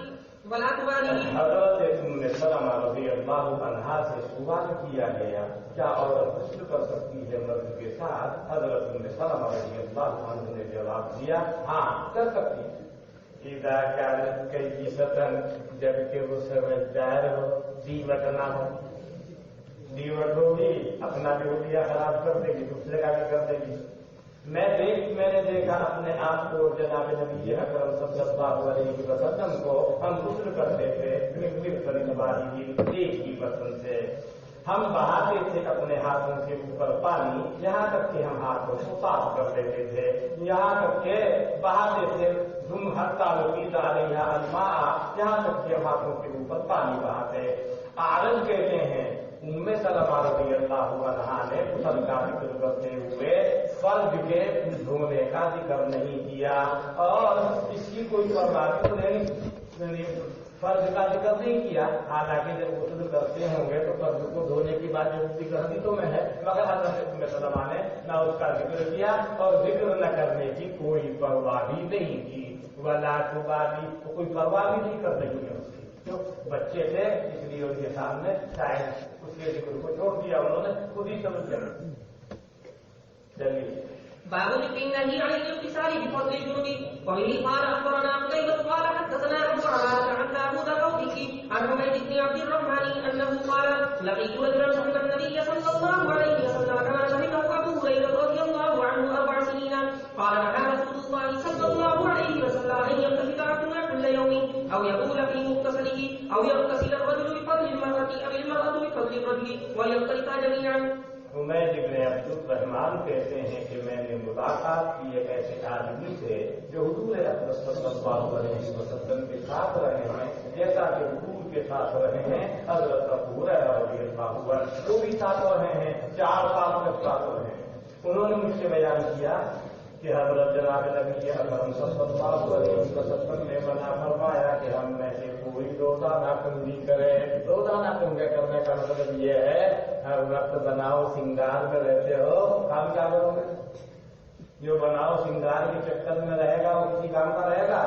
حضرت ام سلمہ رضی اللہ عنہا سے سوال کیا گیا کیا عورت غسل کر سکتی ہے مرد کے ساتھ؟ حضرت ام سلمہ رضی اللہ عنہ نے جواب دیا ہاں کر سکتی ہے۔ اذا كانت كيسة جبکہ وہ سمجھدار ہو، دیوٹ نہ ہو۔ دیوٹ ہوگی اپنا بھی ہولیا خراب کر دے گی، دوسرے کا بھی کر دے گی۔ میں نے دیکھا اپنے آپ کو جناب نبی اکرم صلی اللہ علیہ وسلم کو ہم غسل کرتے تھے ایک ہی برتن سے، ہم بہاتے تھے اپنے ہاتھوں کے اوپر پانی یہاں تک کہ ہم ہاتھوں کو صاف کر دیتے تھے، یہاں تک کہ بہاتے تھے تم حتی نفیض علیہا الماء، یہاں تک کہ ہم ہاتھوں کے اوپر پانی بہاتے۔ اعرج کہتے ہیں ام سلمہ رضی اللہ عنہا نے غسل کا ذکر کرتے ہوئے فرض کے دھونے کا ذکر نہیں کیا اور اس کی کوئی پرواہ نہیں، فرض کا ذکر نہیں کیا، حالانکہ جب غسل کرتے ہوں گے تو فرض کو دھونے کی بات ضروری کرنی تو میں ہے، مگر حضرت ام سلمہ نے نہ اس کا ذکر کیا اور ذکر نہ کرنے کی کوئی پرواہ بھی نہیں کی، ولا تبالی، کوئی پرواہ بھی نہیں کر رہی ہے اس کی، بچے تھے اس لیے ان کے سامنے شاید اس کے ذکر کو چھوڑ دیا، انہوں نے خود ہی سمجھ لیا۔ چلیے باب النهي عن الاغتسال بفضل الجنوب. وبه قال اخبرنا قتيبة قال حدثنا ابو عوانة عن داوود الروحي عن حميد بن عبد الرحمن انه قال لقيت رجلا صحب النبي صلى الله عليه وسلم كما صحبه ابو هريرة رضي الله عنه 4 سنين. قال نهى رسول الله صلى الله عليه وسلم ان يغتسل احدنا كل يوم او يقول في مغتسله او يغتسل الرجل بفضل المرأة او المرأة بفضل الرجل ويختلطا جميعا. حمید بن عبد الرحمن کہتے ہیں کہ میں نے ملاقات کی ایک ایسے آدمی سے جو حضور اکرم صلی اللہ علیہ وسلم کے ساتھ رہے ہیں جیسا کہ حضور کے ساتھ رہے ہیں، حضرت ابو ہریرہ رضی اللہ عنہ وہ بھی ساتھ رہے ہیں، 4 سال تک ساتھ رہے ہیں۔ انہوں نے مجھ سے بیان کیا کہ حضرت جناب نبی اکرم صلی اللہ علیہ وسلم نے منع فرمایا کہ ہم میں سے کوئی روزانہ کنگھی کرے۔ روزانہ کنگھے کرنے کا مطلب یہ ہے ہر وقت بناؤ سنگار میں رہتے ہو، کام کیا کرو گے؟ جو بناؤ سنگار کے چکر میں رہے گا وہ کسی کام کا رہے گا؟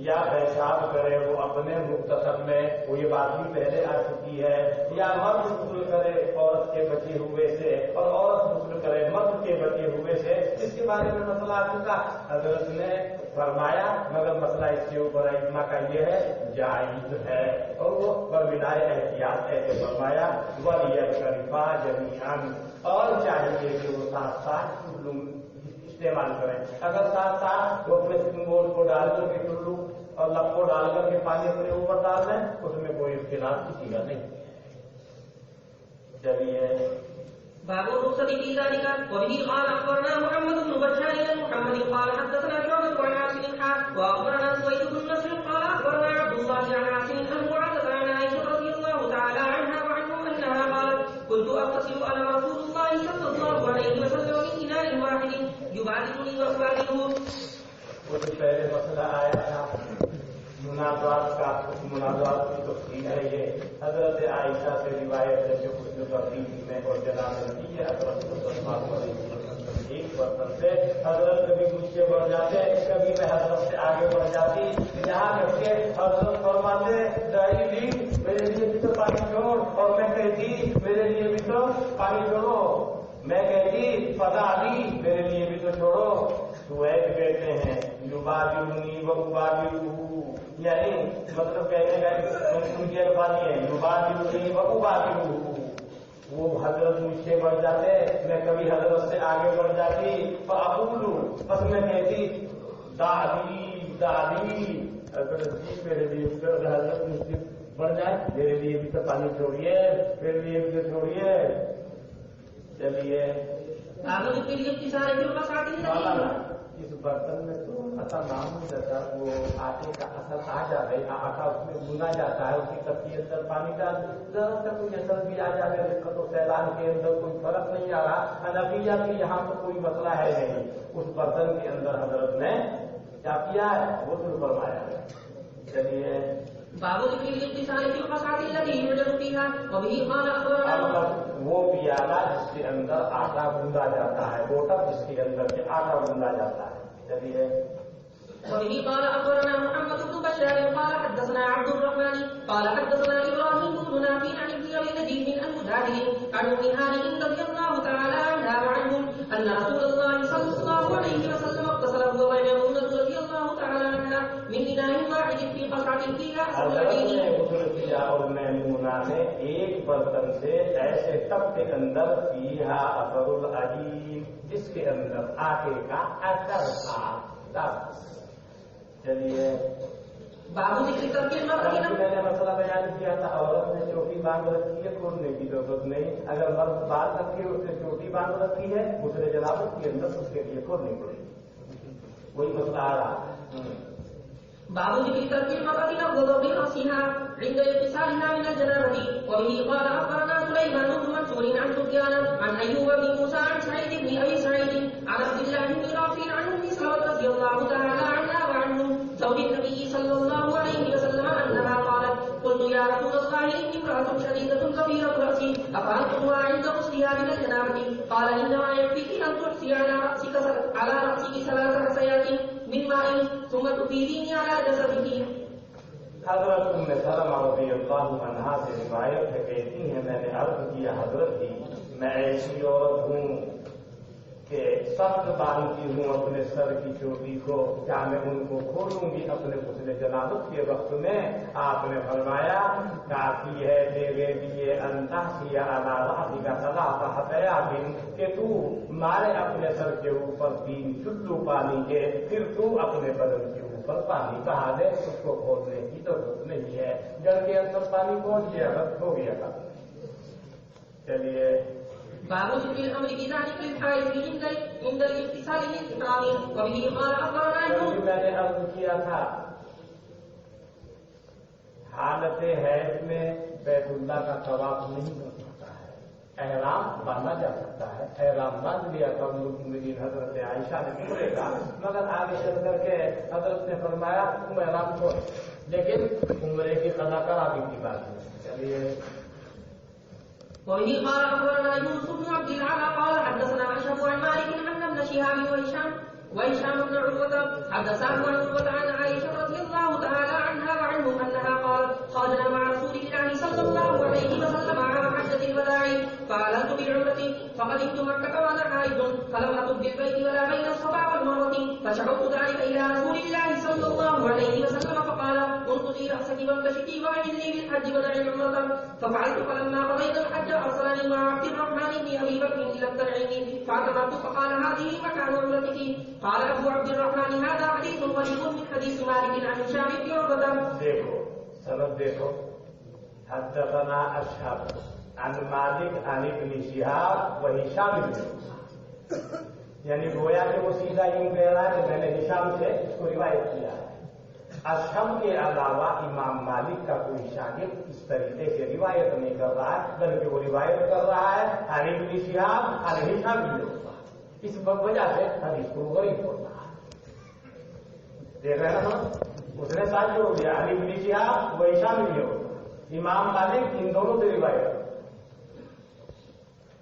یا پیشاب کرے وہ اپنے مختصر میں، وہ یہ بات بھی پہلے آ چکی ہے، یا مرد غسل کرے عورت کے بچے ہوئے سے اور عورت غسل کرے مرد کے بچے ہوئے سے، اس کے بارے میں مسئلہ آ چکا۔ حضرت نے فرمایا مگر مسئلہ اس کے اوپر اجماع کا یہ ہے جائز ہے، اور وہ بروائے احتیاط ایسے فرمایا وَلْيَغْتَرِفَا جَمِيعًا، اور چاہیے کہ وہ ساتھ ساتھ استعمال کریں۔ اگر ساتھ ساتھ وہ اپنے سنگول کو ڈال کر کے ٹلو اور لب کو ڈال کر کے پانی اپنے اوپر ڈال دیں اس میں کوئی اختلاف کسی کا نہیں۔ چلیے باب الرخصة في ذلك. وبه قال اخبرنا محمد بن بشار بن محمد قال حدثنا شعبة عن عاصم واخبرنا سويد بن نصر قال اخبرنا عبد الله عن عاصم عن معاذ عن عائشة رضي الله تعالى عنها وعنه انها قالت كنت اغتسل انا رسول الله صلى الله عليه وسلم من اناء واحد يبادلني وابادله. وہ جو پہلے مسئلہ آیا تھا منازعات کا، منازعات کی تفصیل ہے یہ حضرت عائشہ سے روایت ہے جو کچھ تفصیل میں اور جناب نبی اکرم صلی اللہ علیہ وسلم ایک برتن سے حضرت کبھی مجھ سے بڑھ جاتے، کبھی میں حضرت سے آگے بڑھ جاتی، یہاں کر کے حضرت فرماتے دائی بھی میرے لیے بھی تو پانی چھوڑ، اور میں کہتی میرے لیے بھی تو پانی چھوڑو، میں کہتی فضا دی میرے لیے بھی تو چھوڑو۔ سوید کہتے ہیں یبادلنی وابادلہ، یعنی مطلب کہنے کا ان کی الفاظ یہ ہے یبادلنی وابادلہ، وہ حضرت مجھ سے بڑھ جاتے، میں کبھی حضرت سے آگے بڑھ جاتی، فاقول بس میں کہتی دعوی دعوی، اگر میرے لیے حضرت مجھ سے بڑھ جائے میرے لیے بھی تو پانی چھوڑیے، میرے لیے بھی تو چھوڑیے۔ چلیے اس برتن میں تو آٹا معمول رہتا ہے، وہ آٹے کا اثر آ جائے، آٹا اس میں گنا جاتا ہے، اس کی کپ کے اندر پانی ڈال ذرا سا کوئی اثر بھی آ جائے تو سیلان کے اندر کوئی فرق نہیں آ رہا، حنفیہ کی یہاں تو کوئی مسئلہ ہے نہیں، اس برتن کے اندر حضرت نے کیا کیا ہے غسل فرمایا ہے۔ چلیے باب ذکر الاغتسال في القصعة التي يوجد فيها وبه قال اخبرنا وہ پیالہ جس کے اندر آٹا گوندا جاتا ہے، بوتل جس کے اندر سے آٹا گوندا جاتا ہے۔ چلیے وبه قال اخبرنا محمد بن بشار قال حدثنا عبد الرحمن قال حدثنا ابراهيم بن نافع عن ابن ابي نجيب عن مجاهد عن ام هانئ رضي الله تعالى عنها وعنهم ان رسول الله صلى الله عليه وسلم اغتسل هو وميمونة رضي الله تعالى عنها من اناء واحد في قصعة فيها کیا اور میمونہ نے ایک برتن سے ایسے تب کے اندر فیہا اثر العجین جس کے اندر آٹے کا اثر تھا۔ چلیے بابو ذکر ترک المرأة میں نے مسئلہ بیان کیا تھا، عورت نے چوٹی باندھ رکھی ہے، کھولنے کی ضرورت نہیں، اگر مرد باندھ رکھی ہے، اس نے چوٹی باندھ رکھی ہے، دوسرے جنابت کے اندر اس کے لیے کھولنی پڑے گی، وہی مسئلہ آ رہا۔ باب ذكر ترك المرأة نبض برأسها عند اغتسالها من الجنابة وبه قال أخبرنا سليمان بن منصور عن سفيان عن أيوب بن موسى عن سعيد بن أبي سعيد عن عبد الله بن رافع عن أم سلمة رضي الله تعالى عنها وعنه زوج النبي صلى الله عليه وسلم أنها قالت قلت يا رسول الله إني امرأة شديدة كبيرة رأسي أفأنتها عند غسلها من الجنابة قال إنما يكفيك أن تحصي على رأسك 3 حصيات من ماء ثم تفيديني على جسدك۔ حضرت ام سلمہ رضی اللہ عنہا سے روایت ہے، کہتی ہیں میں نے عرض کیا حضرت کی میں ایسی عورت ہوں کہ سخت باندھتی ہوں اپنے سر کی چوٹی کو، کیا میں ان کو کھولوں گی اپنے غسل جنابت کے وقت میں؟ آپ نے فرمایا کافی ہے تیرے لیے انتحصی علی رأسک 3 حصیات کہ تو مارے اپنے سر کے اوپر 3 چلو پانی کے، پھر تو اپنے بدن کے اوپر پانی بہا دے، اس کو کھولنے کی ضرورت نہیں ہے، جل کے اندر پانی پہنچ گیا بس ہو گیا تھا۔ چلیے باب ذكر الامر بذلك للحائض عند الاغتسال للاحرام وبه قال اخبرنا میں نے عرض کیا تھا حالت حیض میں بیت اللہ کا طواف نہیں کر سکتا ہے، احرام باندھا جا سکتا ہے، احرام باندھ لیا تھا المؤمنین حضرت عائشہ نے عمرے کا، مگر آگے چل کر کے حضرت نے فرمایا تم احرام چھوڑ، لیکن عمرے کی قضا کرا بھی کی بات ہے۔ چلیے وبه قال اخبرنا يوسف بن عبد العالى قال حدثنا اشرف عن مالك عن ابن شهاب وهشام بن عروة حدثه عن عروة عن عائشة رضي الله تعالى عنها وعنهم انها قالت خرجنا مع رسول الله صلى الله عليه وسلم عام حجة الوداع فأهللت بعمرتي فقدمت مكة وانا حائض فلم أطب بالبيت ولا بين الصفا والمروة فشعرت ذلك إلى رسول الله صلى الله عليه وسلم فقال انقضي رأسك وانبشتي واعملي بالحج ودعي العمرة ففعلت فلما قضيت الحج أرسلني مع عبد الرحمن بن أبي بكر إلى التنعيم فاعتمرت فقال هذه مكان عمرتك قال أبو عبد الرحمن هذا حديث غريب من حديث مالك عن هشام بن عروة۔ دیکھو سند دیکھو، حدثنا اشهب عن مالک عن ابن شهاب وهشام بن عروة، یعنی گویا کہ وہ سیدھا یوں کہہ رہا ہے کہ میں نے ہشام سے اس کو روایت کیا ہے۔ اشہب کے علاوہ امام مالک کا کوئی شاگرد اس طریقے سے روایت نہیں کر رہا ہے، بلکہ وہ روایت کر رہا ہے عن ابن شهاب عن ہشام بن عروة، اس وجہ سے حدیث کو غریب ہوتا ہے۔ دیکھ رہے ہیں نا، اس نے ساتھ جوڑ دیا عن ابن شهاب و ہشام بن عروة، امام مالک ان دونوں سے روایت۔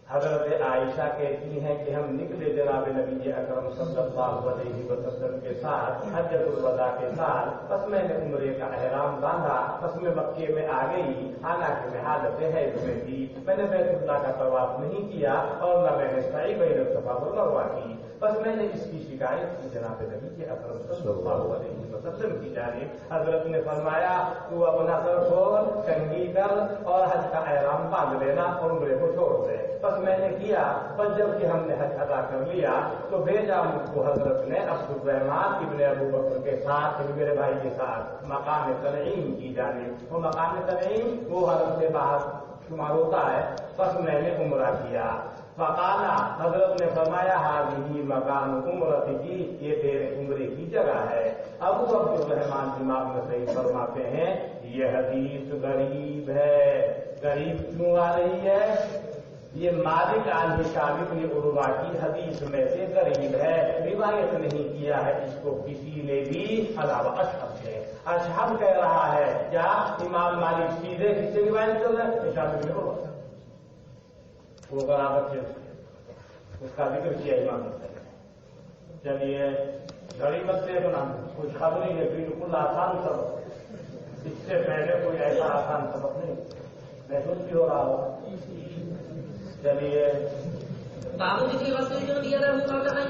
حضرت عائشہ کہتی ہیں کہ ہم نکلے جناب نبی اکرم صلی اللہ علیہ وسلم کے ساتھ حجۃ الوداع کے ساتھ، بس میں نے عمرے کا احرام باندھا، بس میں مکے میں آ گئی، حالانکہ میں حالت حیض میں تھی، میں نے بیت اللہ کا طواف نہیں کیا اور نہ میں نے سعی بین الصفا والمروہ کی، بس میں نے اس کی شکایت کی جناب نبی اکرم صلی اللہ علیہ وسلم کی جانب۔ حضرت نے فرمایا تو اپنا سر کھول، کنگھی کر اور حج کا احرام باندھ لینا اور عمرے کو چھوڑ دے۔ بس میں نے کیا، بس جب کہ ہم نے حج ادا کر لیا تو بھیجا مجھ کو حضرت نے عبد الرحمن ابن ابو بکر کے ساتھ، میرے بھائی کے ساتھ، مقام تنعیم کی جانب۔ وہ مقام تنعیم وہ حرم سے باہر شمار ہوتا ہے، بس میں نے عمرہ کیا۔ فقالا حضرت نے فرمایا حاضی مقام عمرت کی، یہ تیرے عمرے کی جگہ ہے۔ ابو عبد الرحمان امام نسائی فرماتے ہیں یہ حدیث غریب ہے۔ غریب کیوں آ رہی ہے؟ یہ مالک عن ہشام بن عروہ کی حدیث میں سے غریب ہے، روایت نہیں کیا ہے اس کو کسی نے بھی علاوہ اشہب سے۔ اشہب کہہ رہا ہے کیا امام مالک سیدھے کس سے روایت کر رہے ہیں؟ ہشام بن عروہ، وہ غرابت سے اس کا ذکر کیا امام نے۔ چلیے گھڑی مت سے بنا کچھ خبر نہیں ہے، بالکل آسان سبق، اس سے پہلے کوئی ایسا آسان سبق نہیں محسوس بھی ہو رہا ہوگا۔ چلیے باب ذكر غسل الجنب يده قبل ان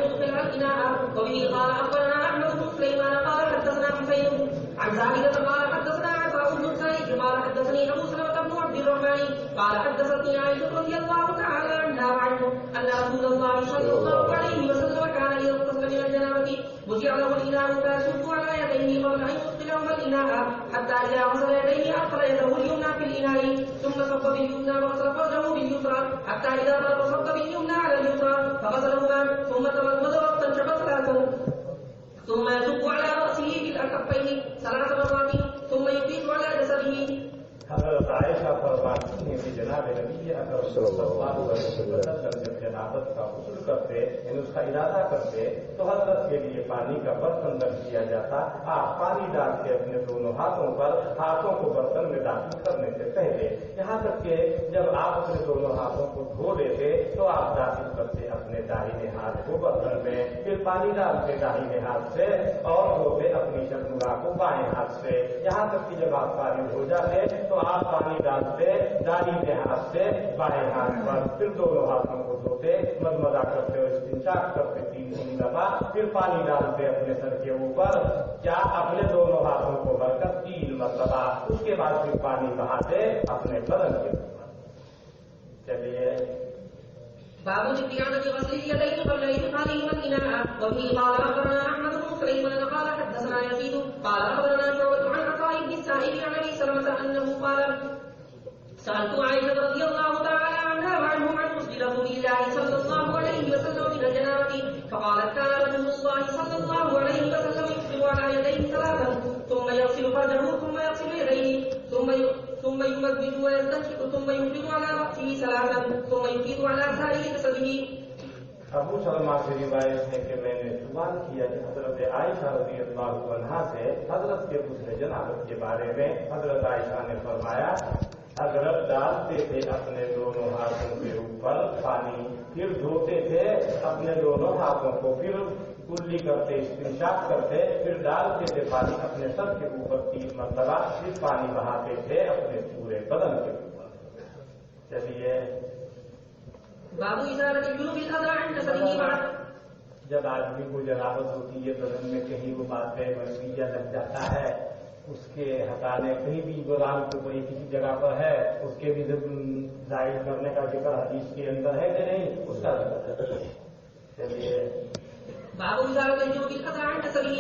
يدخل الاناء. وبه قال اخبرنا احمد بن سليمان قال حدثنا حسين عن زاهدة قال حدثنا عطاء بن سعيد قال حدثني ابو سلمة بن عبد الرحمن قال حدثتني عائشة رضي الله تعالى عنها وعنه ان رسول الله صلى الله عليه وسلم كان اذا اغتسل من الجنابة وجعل له الاناء فيصب على يديه قبل ان يدخلهما الاناء حتى اذا غسل يديه ادخل يده اليمنى في الاناء ثم صب باليمنى وغسل فرجه باليسرى حتى اذا فرغ صب باليمنى على اليسرى فغسلهما ثم تمضمض واستنشق ثلاثا ثم يصب على راسه بالاكفين 3 مرات ثم يفيض على جسده. حضرت عائشہ فرماتی ہیں کہ جناب نبی اکرم صلی اللہ علیہ وسلم جب جنابت کا غسل کرتے یعنی اس کا ارادہ کرتے تو حضرت کے لیے پانی کا برتن رکھ دیا جاتا۔ آپ پانی ڈال کے اپنے دونوں ہاتھوں پر ہاتھوں کو برتن میں داخل کرنے سے پہلے یہاں تک کہ جب آپ اپنے دونوں ہاتھوں کو دھو لیتے تو آپ داخل کرتے اپنے داہنے ہاتھ کو برتن میں، پھر پانی ڈالتے داہنے ہاتھ سے اور دھوتے اپنی شرمگاہ کو بائیں ہاتھ سے، یہاں تک کہ جب آپ فارغ ہو جاتے تو آپ پانی ڈالتے داہنے ہاتھ سے بائیں ہاتھ پر، پھر دونوں ہاتھوں کو دھوتے، مضمضہ کرتے اور استنشاق کرتے 3 دفعہ، پھر پانی ڈالتے اپنے سر کے اوپر، کیا اپنے دونوں ہاتھوں کو بھر کر 3 مرتبہ، اس کے بعد پھر پانی بہاتے اپنے بدن کے اوپر۔ چلیے باب ذكر عادة غسل اليدين قبل إدخالهما الإناء. وفيه قال أخبرنا أحمد بن سليمان قال حدثنا يزيد قال أخبرنا شعبة عن عطاء بن السائب عن أبي سلمة أنه قال سألت عائشة رضي الله تعالى عنها وعنهم عن غسل رسول الله صلى الله عليه وسلم من الجنابة فقالت كان رسول الله صلى الله عليه وسلم يغسل على يديه 3 ثم يغسل فرجه ثم يغسل يديه ثم يمزج ويستنشق ثم يفيض على رأسه 3 ثم يفيض على سائر جسده. ابو سلمہ سے روایت ہے کہ میں نے سوال کیا کہ حضرت عائشہ رضی اللہ عنہا سے حضرت کے غسل جنابت کے بارے میں۔ حضرت عائشہ نے فرمایا حضرت ڈالتے تھے اپنے دونوں ہاتھوں کے اوپر پانی، پھر دھوتے تھے اپنے دونوں ہاتھوں کو، پھر کلی کرتے استنشاق کرتے، پھر ڈالتے تھے پانی اپنے سر کے اوپر 3 مرتبہ، پھر پانی بہاتے تھے اپنے پورے بدن کے اوپر۔ چلیے باب إزالة الجنوب الأذى عن جسده بعد. جب آدمی کو جنابت ہوتی ہے بدن میں کہیں وہ باتیں منفیہ لگ جاتا ہے، اس کے ہٹانے کہیں بھی غلام کو کوئی کسی جگہ پر ہے اس کے بھی ظاہر کرنے کا ذکر حدیث کے اندر ہے کہ نہیں، اس کا ذکر۔ چلیے باب إزالة الجنوب الأذى عن جسده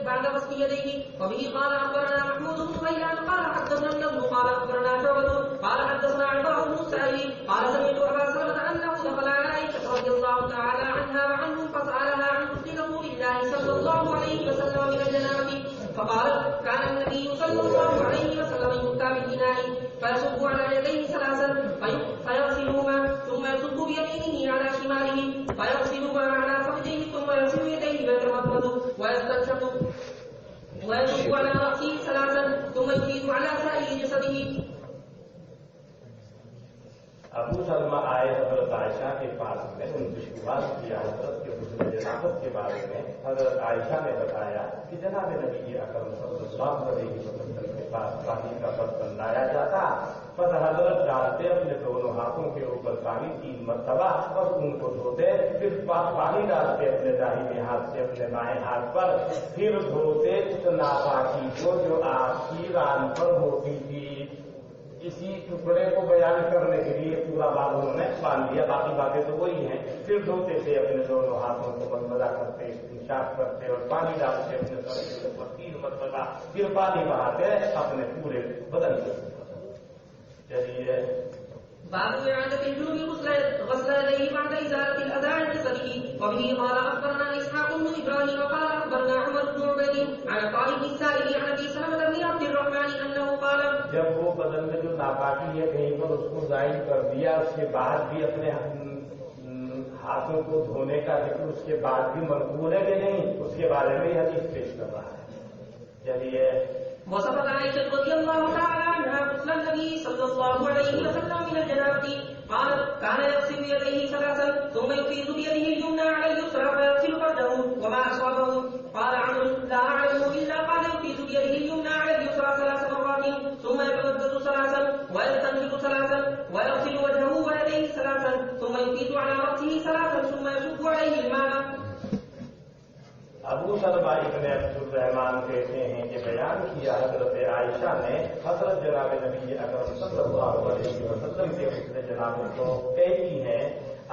بعد غسل يديه. وبه قال أخبرنا محمود بن غيلان قال حدثنا النضر قال أخبرنا شعبة قال حدثنا عطاء بن سعيد قال سمعت أبا سلمة أنه دخل على عائشة رضي الله تعالى عنها وعنهم فسألها عن غسل رسول الله صلى الله عليه وسلم من الجنابة فقالت كان النبي صلى الله عليه وسلم يؤتى بالإناء فيصب على يديه 3 فيغسلهما ثم يصب بيمينه على شماله فيغسلهما على فرجيه ثم يغسل يديه ويتمضمض ويستنشق ويصب على رأسه 3 ثم يفيض على سائر جسده. ابو سلمہ آئے حضرت عائشہ کے پاس میں، ان سے سوال کیا حضرت کے غسل جنابت کے بارے میں۔ حضرت عائشہ نے بتایا کہ جناب نبی اکرم صلی اللہ علیہ وسلم کے پاس پانی کا برتن لایا جاتا، پر حضرت ڈالتے اپنے دونوں ہاتھوں کے اوپر پانی 3 مرتبہ اور ان کو دھوتے، پھر پانی ڈالتے اپنے داہنے ہاتھ سے اپنے بائیں ہاتھ پر، پھر دھوتے اس ناپاکی کو جو آپ کی ران پر ہوتی تھی۔ اسی ٹکڑے کو بیان کرنے کے لیے پورا باب انہوں نے باندھ دیا، باقی باتیں تو وہی ہیں۔ پھر دھوتے تھے اپنے دونوں ہاتھوں کو، مضمضہ کرتے استنشاق کرتے اور پانی ڈالتے اپنے سر کے اوپر 3 مرتبہ، پھر پانی بہاتے اپنے پورے بدن کے اوپر۔ چلیے باب إعادة الجنوب غسل يديه بعد إزالة الأذى عن جسده. وبه قال أخبرنا إسحاق بن إبراهيم قال أخبرنا عمر بن عبيد عن طارق السائل عن أبي سلمة بن عبد الرحمن أنه قال جب وہ بدن میں جو ناپاکی ہے کہیں پر اس کو ظاہر کر دیا اس کے بعد بھی اپنے ہاتھوں کو دھونے کا ذکر اس کے بعد بھی منقول ہے کہ نہیں اس کے بارے میں یہ حدیث پیش کر رہا ہے. چلیے. وصفت عائشة رضي الله تعالى عنها غسل النبي صلى الله عليه وسلم من الجنابة. قالت كان يغسل يديه ثلاثا ثم يفيض بيده اليمنى على اليسرى فيغسل فرجه وما أصابه. قال عمرو لا أعلم إلا قال يفيض بيده اليمنى على اليسرى 3 مرات ثم يتمدد 3 ويستنشق 3 ويغسل وجهه ويديه 3 ثم يفيض على رأسه 3 ثم يصب عليه الماء. ابو سلمہ ابن عبد الرحمن کہتے ہیں کہ بیان کیا حضرت عائشہ نے حضرت جناب نبی اکرم صلی اللہ علیہ وسلم کے غسل جنابت کو کہتی ہیں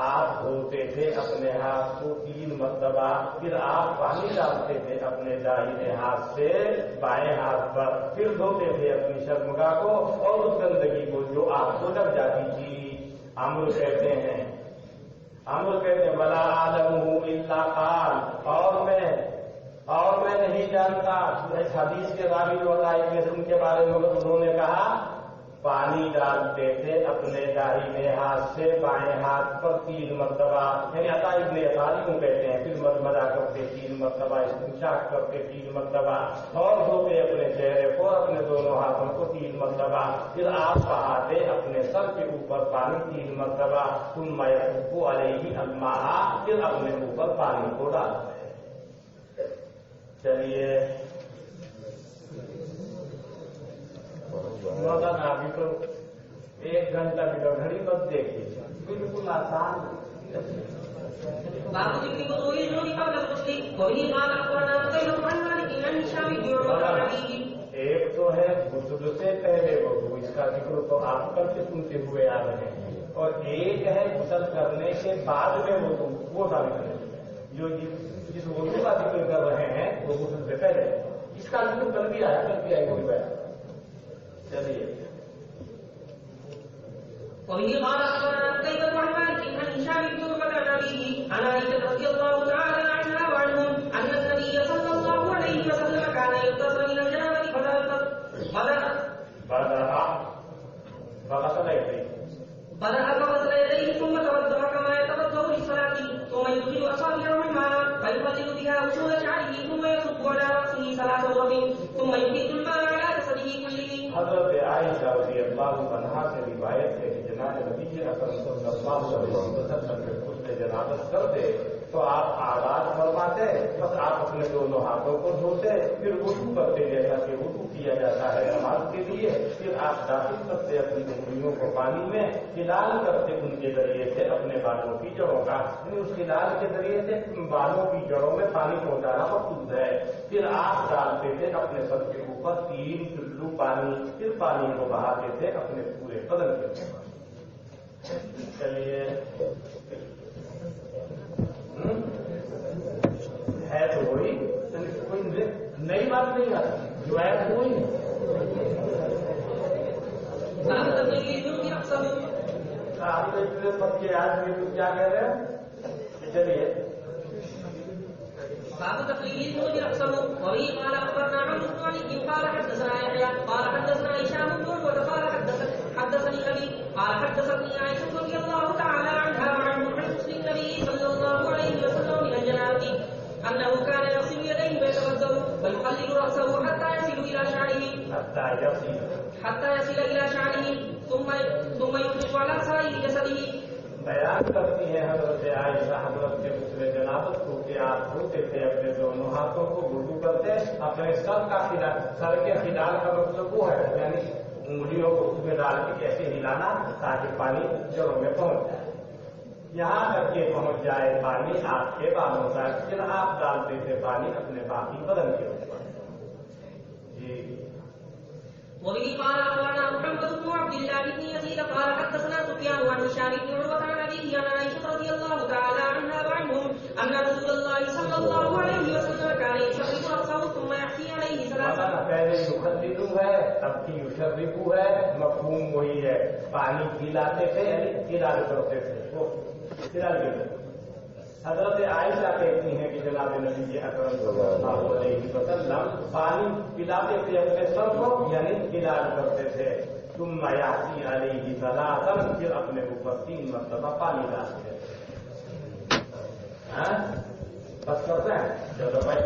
آپ دھوتے تھے اپنے ہاتھ کو 3 مرتبہ پھر آپ پانی ڈالتے تھے اپنے داہنے ہاتھ سے بائیں ہاتھ پر پھر دھوتے تھے اپنی شرمگاہ کو اور اس گندگی کو جو آپ کو لگ جاتی تھی. عمرو کہتے ہیں بلا عالم الا قال اور میں نہیں جانتا. اس حدیث کے راوی جو ان کے بارے میں انہوں نے کہا پانی ڈالتے تھے اپنے داہنے ہاتھ سے بائیں ہاتھ پر 3 مرتبہ یعنی عطا ابن یساری کو کہتے ہیں. پھر مدمدہ کرتے 3 مرتبہ استنشاق کرتے 3 مرتبہ اور دھوتے اپنے چہرے کو اپنے دونوں ہاتھوں کو 3 مرتبہ. پھر آپ بہاتے اپنے سر کے اوپر پانی 3 مرتبہ. ثم يصب علیہ الماء پھر اپنے اوپر پانی کو ڈالتے. چلیے. مولانا ابھی تو 1 گھنٹہ بھی گھڑی مت دیکھیے بالکل آسان. ایک تو ہے غسل سے پہلے وضو اس کا ذکر تو آپ کل سے سنتے ہوئے آ رہے ہیں اور ایک ہے غسل کرنے کے بعد میں وضو وہ ثابت کریں جو جس وضو کا ذکر کر رہے ہیں وہ غسل سے پہلے اس کا ذکر کل بھی آئی کوئی بیان. چلیے. وبه قال أخبرنا قتيبة عن مالك عن هشام بن عروة عن أبيه عن عائشة رضي الله تعالى عنها وعنهم أن النبي صلى الله عليه وسلم كان يغتسل من الجنابة فغسل يديه ثم توضأ كما يتوضأ للصلاة ثم يدخل أصابعه الماء فيقلل بها وصول شعره ثم يصب على رأسه 3 مرات ثم يفيض الماء على جسده كله. حضرت عائشہ رضی اللہ عنہا سے روایت ہے کہ جناب نبی اکرم صلی اللہ علیہ وسلم کے غسل جنابت کرتے تو آپ آغاز فرماتے بس آپ اپنے دونوں ہاتھوں کو دھوتے پھر وضو کرتے جیسا کہ وضو کیا جاتا ہے نماز کے لیے. پھر آپ داخل کرتے اپنی انگلیوں کو پانی میں ہلال کرتے ان کے ذریعے سے اپنے بالوں کی جڑوں کا اس ہلال کے ذریعے سے بالوں کی جڑوں میں پانی پہنچانا مقصود ہے. پھر آپ ڈالتے تھے اپنے سر کے اوپر 3 چلو پانی پھر پانی کو بہاتے تھے اپنے پورے بدن کے اوپر. چلیے. ہے تو وہی کوئی نئی بات نہیں آتی جو ہے وہی آپ اتنے بچے آج میں کیا کہہ رہے ہیں. چلیے. باب تقليد الموت أقسم. وبه قال أخبرنا عمرو بن علي قال حدثنا يحيى قال حدثنا هشام بن عروة قال حدثني أبي قال حدثتني عائشة رضي الله تعالى عنها وعنه عن غسل النبي صلى الله عليه وسلم من الجنابة أنه كان يغسل يديه ويتوضأ ويقلل رأسه حتى يصل إلى شعره ثم يفرغ على سائر جسده. بیان کرتی ہے حضرت عائشہ حضرت کے غسل جنابت کو کہ آپ دھوتے تھے اپنے دونوں ہاتھوں کو وضو کرتے اپنے سر کے ہلال کا مطلب وہ ہے یعنی انگلیوں کو اس میں ڈال کے کیسے ہلانا تاکہ پانی جڑوں میں پہنچ جائے. یہاں تک کہ پہنچ جائے پانی آپ کے بالوں تک پھر آپ ڈالتے تھے پانی اپنے باقی بدن کے اوپر. جی. وبه قال أخبرنا محمد بن عبد الله بن يزيد قال حدثنا سفيان عن هشام بن عروة عن أبيه عن عائشة رضي الله تعالى عنها وعنهم أن رسول الله صلى الله عليه وسلم كان يشرب رأسه ثم يحكي عليه 3. پہلے يخلل ہے، تب کی یشربو ہے، مفہوم وہی ہے، پانی پلاتے تھے یعنی کھلال کرتے تھے، وہ کھلال کے حضرت عائشہ کہتی ہیں کہ جناب نبی اکرم صلی اللہ علیہ وسلم پانی پلاتے تھے اپنے سب کو یعنی کھلال کرتے تھے، ثم یاتی علیہ ثلاثا، پھر اپنے اوپر 3 مرتبہ پانی ڈالتے تھے. بس کرتے ہیں چلو بھائی.